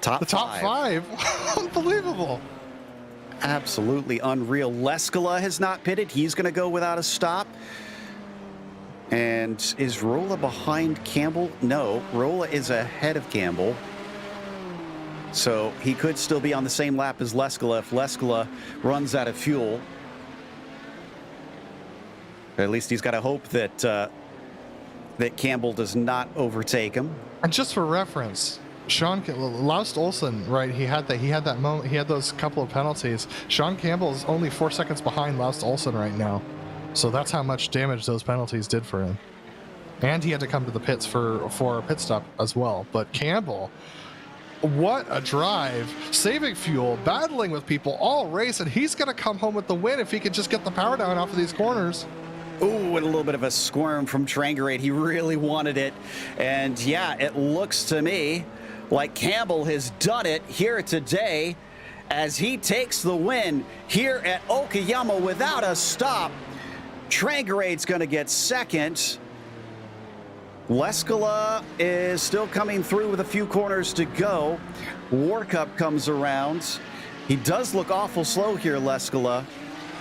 Top five. Unbelievable. Absolutely unreal. Leskala has not pitted. He's going to go without a stop. And is Rolla behind Campbell? No, Rolla is ahead of Campbell. So he could still be on the same lap as Leskala if Leskala runs out of fuel. At least he's got to hope that that Campbell does not overtake him. And just for reference, Laust Olsen, right? He had that moment. He had those couple of penalties. Sean Campbell is only 4 seconds behind Laust Olsen right now, so that's how much damage those penalties did for him. And he had to come to the pits for a pit stop as well. But Campbell, what a drive! Saving fuel, battling with people all race, and he's going to come home with the win if he could just get the power down off of these corners. Ooh, and a little bit of a squirm from Trangerade. He really wanted it. And yeah, it looks to me like Campbell has done it here today as he takes the win here at Okayama without a stop. Trangerade's going to get second. Leskala is still coming through with a few corners to go. Warcup comes around. He does look awful slow here, Leskala,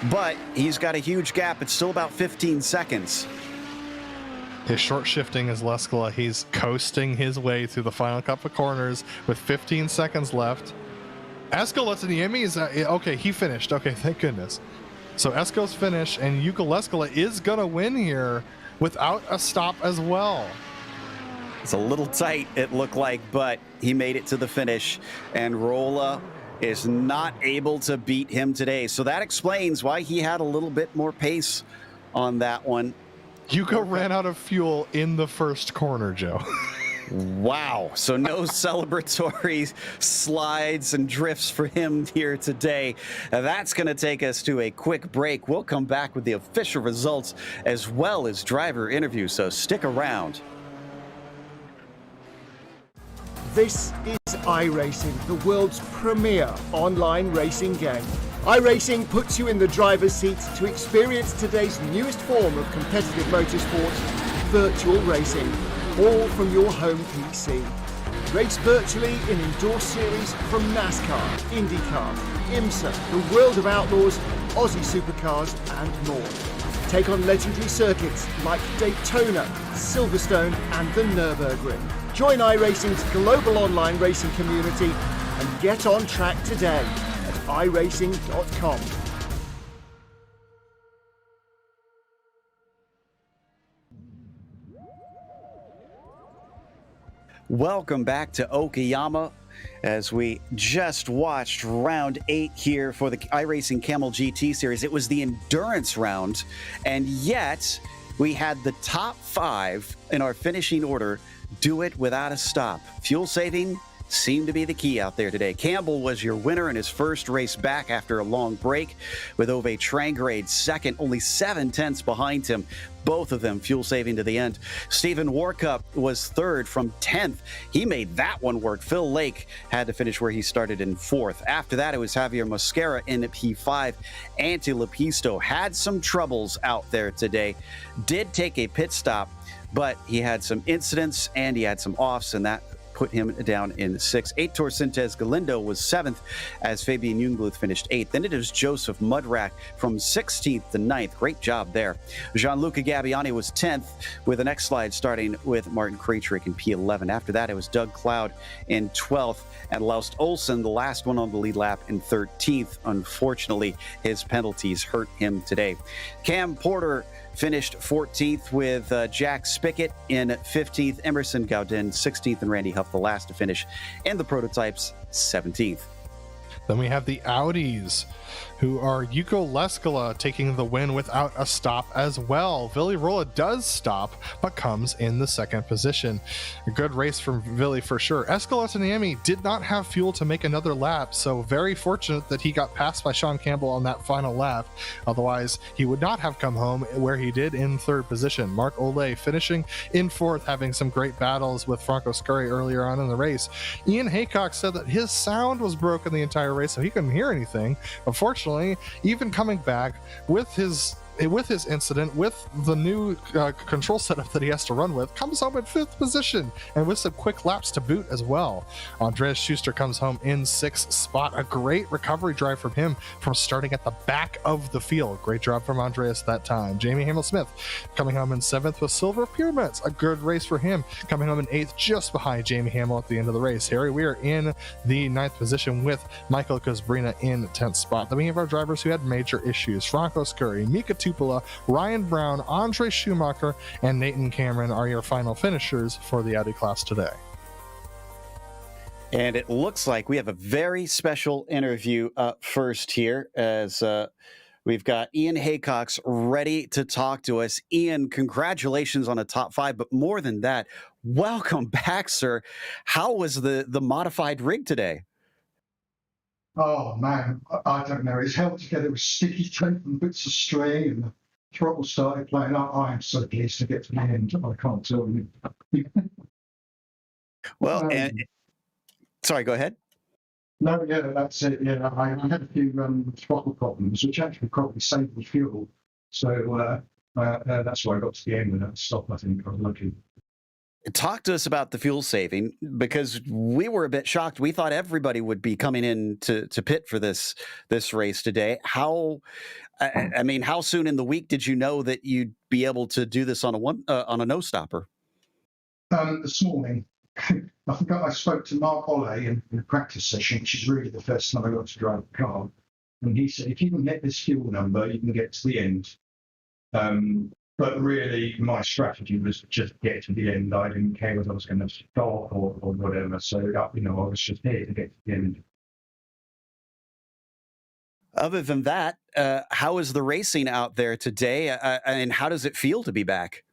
but he's got a huge gap. It's still about 15 seconds. His short shifting is Leskala. He's coasting his way through the final couple of corners with 15 seconds left. Esko Letaniemi is okay, he finished. Okay, thank goodness. So Esko's finished, and Yuka Leskala is gonna win here without a stop as well. It's a little tight, it looked like, but he made it to the finish, and Rolla is not able to beat him today. So that explains why he had a little bit more pace on that one. Yuka ran out of fuel in the first corner, Joe. Wow. So no celebratory slides and drifts for him here today. That's going to take us to a quick break. We'll come back with the official results as well as driver interviews, so stick around. This is iRacing, the world's premier online racing game. iRacing puts you in the driver's seat to experience today's newest form of competitive motorsport, virtual racing, all from your home PC. Race virtually in endorsed series from NASCAR, IndyCar, IMSA, the World of Outlaws, Aussie Supercars and more. Take on legendary circuits like Daytona, Silverstone and the Nürburgring. Join iRacing's global online racing community and get on track today at iRacing.com. Welcome back to Okayama as we just watched round 8 here for the iRacing Kamel GT series. It was the endurance round, and yet we had the top 5 in our finishing order do it without a stop. Fuel saving seemed to be the key out there today. Campbell was your winner in his first race back after a long break, with Ove Trangerade second, only 7/10 behind him. Both of them fuel saving to the end. Stephen Warcup was third from 10th. He made that one work. Phil Lake had to finish where he started in 4th. After that, it was Javier Mosquera in P5. Ante Lepisto had some troubles out there today. Did take a pit stop, but he had some incidents and he had some offs, and that put him down in 6th. Heitor Sintez Galindo was 7th as Fabian Jungluth finished 8th. Then it is Joseph Mudrack from 16th to 9th. Great job there. Gianluca Gabbiani was 10th, with the next slide starting with Martin Krejcik in P11. After that, it was Doug Cloud in 12th, and Laust Olsen, the last one on the lead lap, in 13th. Unfortunately, his penalties hurt him today. Cam Porter finished 14th, with Jack Spickett in 15th, Emerson Gaudin 16th, and Randy Huff the last to finish in the prototypes 17th. Then we have the Audis, who are Yuko Leskala taking the win without a stop as well. Vili Rolla does stop, but comes in the second position. A good race from Vili for sure. Escalantaniemi did not have fuel to make another lap, so very fortunate that he got passed by Sean Campbell on that final lap. Otherwise, he would not have come home where he did in third position. Mark Ole finishing in fourth, having some great battles with Franco Scurry earlier on in the race. Ian Haycock said that his sound was broken the entire race, so he couldn't hear anything. Unfortunately, even coming back with his incident, with the new control setup that he has to run with, comes home in fifth position and with some quick laps to boot as well. Andreas Schuster comes home in sixth spot. A great recovery drive from him from starting at the back of the field. Great job from Andreas that time. Jamie Hamill-Smith coming home in seventh with silver pyramids. A good race for him, coming home in eighth, just behind Jamie Hamill at the end of the race. Harry Weir in the ninth position with Michael Kuzbrina in 10th spot. Then we have our drivers who had major issues. Franco Scurry, Mika Tupola, Ryan Brown, Andre Schumacher, and Nathan Cameron are your final finishers for the Audi class today. And it looks like we have a very special interview up first here, as we've got Ian Haycox ready to talk to us. Ian, congratulations on a top 5, but more than that, welcome back, sir. How was the modified rig today? Oh man, I don't know. It's held together with sticky tape and bits of string, and the throttle started playing up. I am so pleased to get to the end. I can't tell you. Well, sorry, go ahead. No, yeah, that's it. Yeah, I had a few throttle problems, which actually probably saved me fuel. So that's why I got to the end without stop. I think I was lucky. Talk to us about the fuel saving, because we were a bit shocked. We thought everybody would be coming in to pit for this race today. How soon in the week did you know that you'd be able to do this on a no stopper? This morning, I forgot I spoke to Mark Ole in the practice session, which is really the first time I got to drive a car, and he said if you can get this fuel number, you can get to the end. But really, my strategy was just get to the end. I didn't care whether I was going to stop or whatever. So, I was just here to get to the end. Other than that, how is the racing out there today? And how does it feel to be back?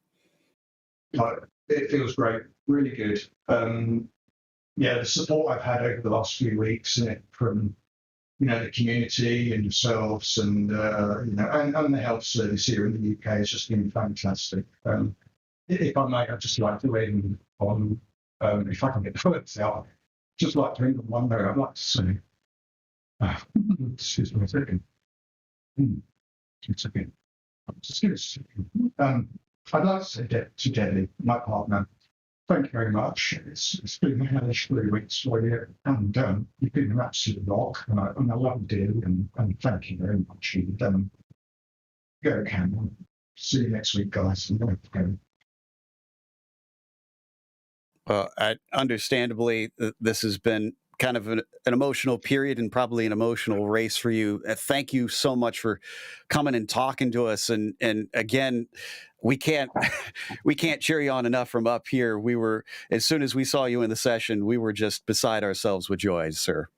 It feels great, really good. The support I've had over the last few weeks from the community and yourselves and and the health service here in the UK has just been fantastic. If I may, I'd just like to end on, if I can get the words out, just like to end on one note. I'd like to say, excuse me a second. Just give us a second. I'd like to say to Jenny, my partner, thank you very much. It's been a hellish 3 weeks for you, and you've been an absolute rock, and I love you, and thank you very much. And go, Kamel. See you next week, guys. Well, understandably, this has been kind of an emotional period and probably an emotional race for you. Thank you so much for coming and talking to us. And again, we can't cheer you on enough from up here. We were, as soon as we saw you in the session, we were just beside ourselves with joy, sir.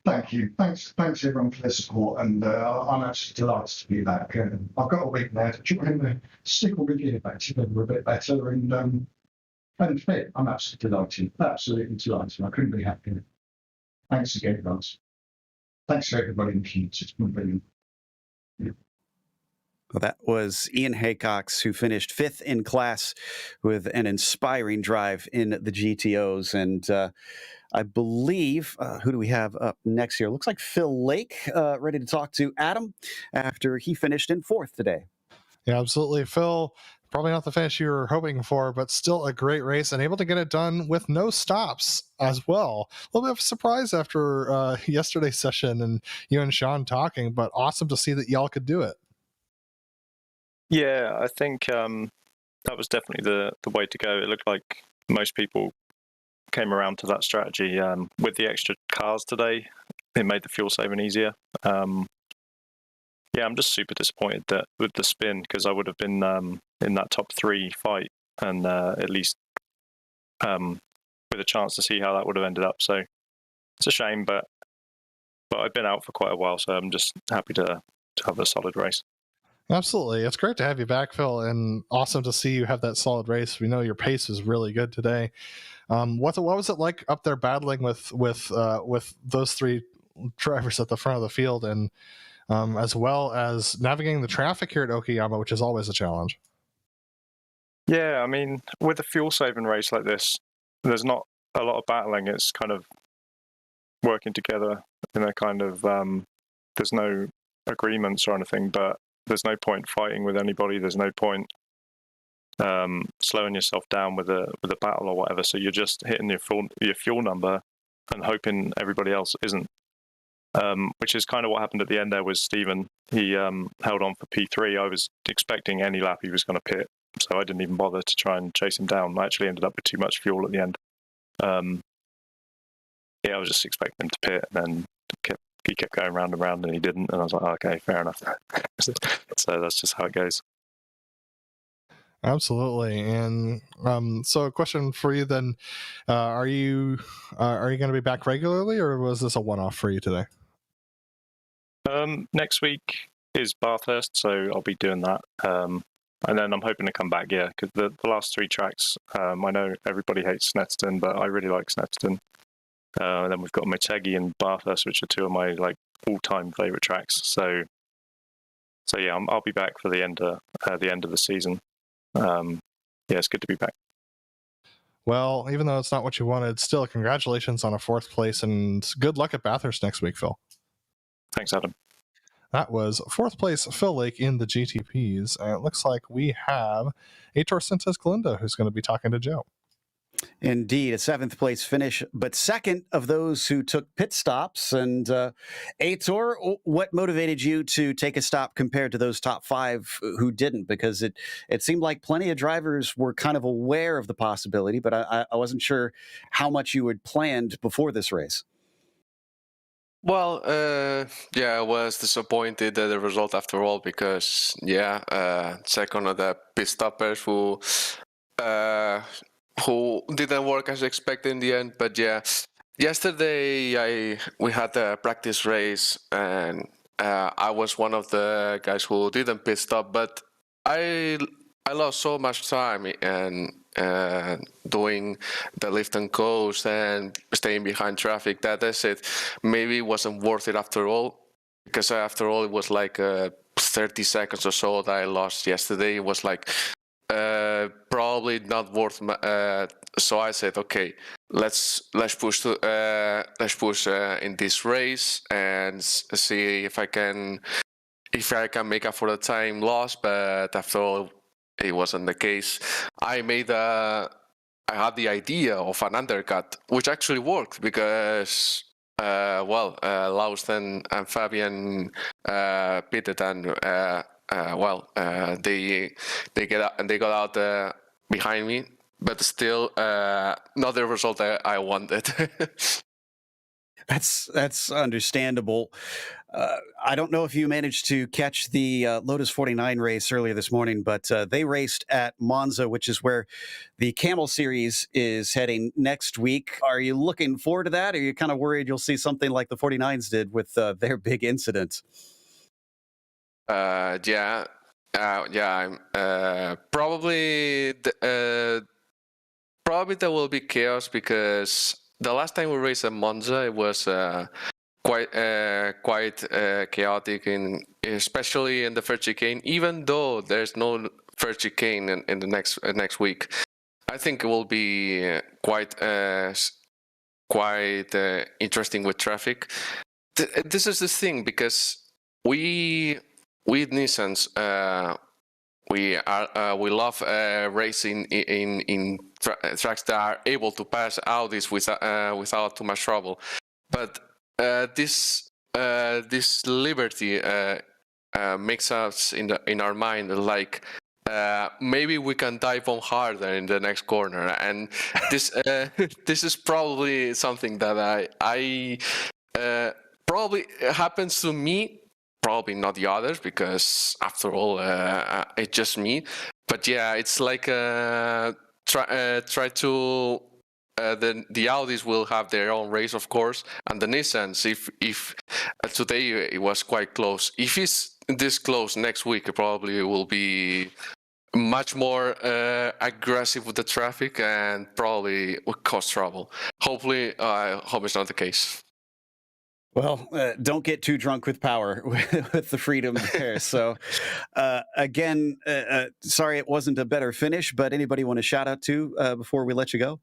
Thank you. Thanks everyone for their support, and I'm absolutely delighted to be back. I've got a week now to try and stick all the gear back together a bit better, and fit. I'm absolutely delighted. I couldn't be happier. Thanks again, guys. Thanks to everybody in the community. It's been brilliant. Yeah. Well, that was Ian Haycox, who finished 5th in class with an inspiring drive in the GTOs. And I believe, who do we have up next here? Looks like Phil Lake, ready to talk to Adam after he finished in 4th today. Yeah, absolutely. Phil, probably not the finish you were hoping for, but still a great race and able to get it done with no stops as well. A little bit of a surprise after yesterday's session and you and Sean talking, but awesome to see that y'all could do it. Yeah, I think that was definitely the way to go. It looked like most people came around to that strategy. With the extra cars today, it made the fuel saving easier. Yeah, I'm just super disappointed that with the spin, because I would have been in that top 3 fight and at least with a chance to see how that would have ended up. So it's a shame, but But I've been out for quite a while, so I'm just happy to have a solid race. Absolutely. It's great to have you back, Phil, and awesome to see you have that solid race. We know your pace is really good today. What was it like up there battling with those three drivers at the front of the field, and as well as navigating the traffic here at Okayama, which is always a challenge? Yeah, I mean, with a fuel-saving race like this, there's not a lot of battling. It's kind of working together in a kind of there's no agreements or anything, but there's no point fighting with anybody. There's no point slowing yourself down with a battle or whatever. So you're just hitting your fuel number and hoping everybody else isn't. Which is kind of what happened at the end there with Steven. He held on for P3. I was expecting any lap he was going to pit, so I didn't even bother to try and chase him down. I actually ended up with too much fuel at the end. Yeah, I was just expecting him to pit, and then he kept going round and round, and he didn't. And I was like, oh, okay, fair enough. So that's just how it goes. Absolutely. And so a question for you then, are you going to be back regularly, or was this a one-off for you today? Next week is Bathurst, so I'll be doing that. And then I'm hoping to come back, yeah, because the last three tracks, I know everybody hates Snetterton, but I really like Snetterton. And then we've got Motegi and Bathurst, which are two of my all-time favourite tracks. So yeah, I'll be back for the end of the season. Yeah, it's good to be back. Well, even though it's not what you wanted, still congratulations on a 4th place, and good luck at Bathurst next week, Phil. Thanks, Adam. That was 4th place Phil Lake in the GTPs. And it looks like we have Aitor Sintes Galindo, who's going to be talking to Joe. Indeed, a 7th place finish, but second of those who took pit stops. And Aitor, what motivated you to take a stop compared to those top 5 who didn't? Because it seemed like plenty of drivers were kind of aware of the possibility, but I wasn't sure how much you had planned before this race. Well, yeah, I was disappointed at the result after all because, second of the pit stoppers who didn't work as expected in the end. But yeah, yesterday we had a practice race, and I was one of the guys who didn't pit stop, but I lost so much time and doing the lift and coast and staying behind traffic that I said maybe it wasn't worth it after all, because after all it was like 30 seconds or so that I lost yesterday. It was like probably not worth. So I said, okay, let's push in this race and see if I can make up for the time lost. But after all, it wasn't the case. I had the idea of an undercut, which actually worked because Laust and Fabian pitted, and they got out behind me, but still not the result I wanted. That's understandable. I don't know if you managed to catch the Lotus 49 race earlier this morning, but they raced at Monza, which is where the Kamel Series is heading next week. Are you looking forward to that? Or are you kind of worried you'll see something like the 49s did with their big incident? I'm probably there will be chaos because the last time we raced at Monza, it was quite chaotic, especially in the first chicane. Even though there's no first chicane in the next week, I think it will be quite interesting with traffic. This is the thing, because we Nissans we love racing in tracks that are able to pass Audis without too much trouble, but this liberty makes us in our mind like maybe we can dive on harder in the next corner, and this is probably something that I probably happens to me. Probably not the others, because after all, it's just me. But yeah, it's like try to then the Audis will have their own race, of course, and the Nissans. If today it was quite close, if it's this close next week, it probably will be much more aggressive with the traffic and probably will cause trouble. Hopefully, I hope it's not the case. Well, don't get too drunk with power with the freedom there. So, again, sorry it wasn't a better finish, but anybody want to shout out to before we let you go?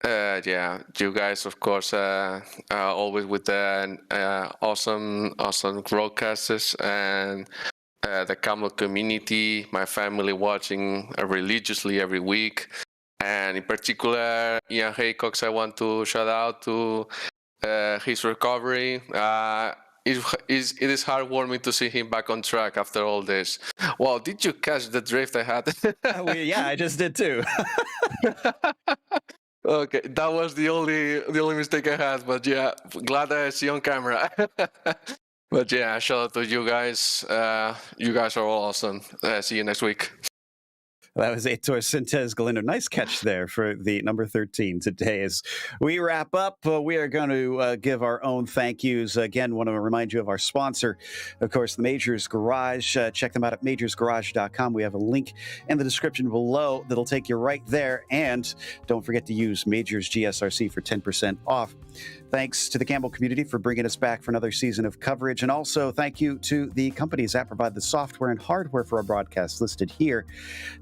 Yeah, you guys, of course, always with the awesome broadcasters and the Kamel community, my family watching religiously every week, and in particular, Ian Haycox, I want to shout out to his recovery. It is heartwarming to see him back on track after all this. Wow, did you catch the drift I had? Yeah, I just did too. Okay, that was the only mistake I had, but yeah, glad I see on camera. But yeah, shout out to you guys. You guys are all awesome. See you next week. That was Heitor Sintez Galindo. Nice catch there for the number 13 today. As we wrap up, we are going to give our own thank yous. Again, want to remind you of our sponsor, of course, the Majors Garage. Check them out at majorsgarage.com. We have a link in the description below that'll take you right there. And don't forget to use Majors GSRC for 10% off. Thanks to the Campbell community for bringing us back for another season of coverage. And also thank you to the companies that provide the software and hardware for our broadcasts listed here.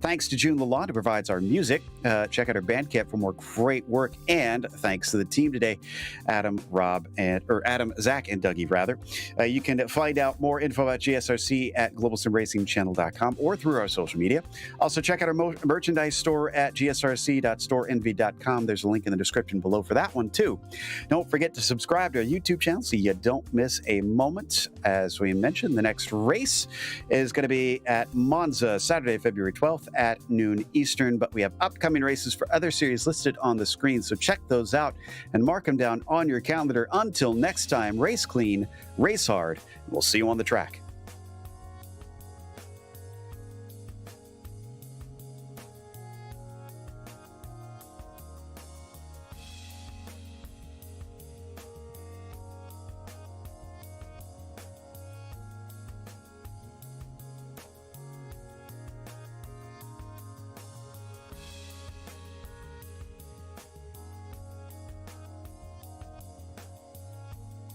Thanks to June Lalonde, who provides our music. Check out our Bandcamp for more great work. And thanks to the team today, Adam, Zach, and Dougie, rather. You can find out more info about GSRC at globalsimracingchannel.com or through our social media. Also, check out our merchandise store at gsrc.storeenvy.com. There's a link in the description below for that one, too. Don't forget to subscribe to our YouTube channel so you don't miss a moment. As we mentioned, the next race is going to be at Monza, Saturday, February 12th at noon Eastern. But we have upcoming races for other series listed on the screen, so check those out and mark them down on your calendar. Until next time, race clean, race hard, and we'll see you on the track.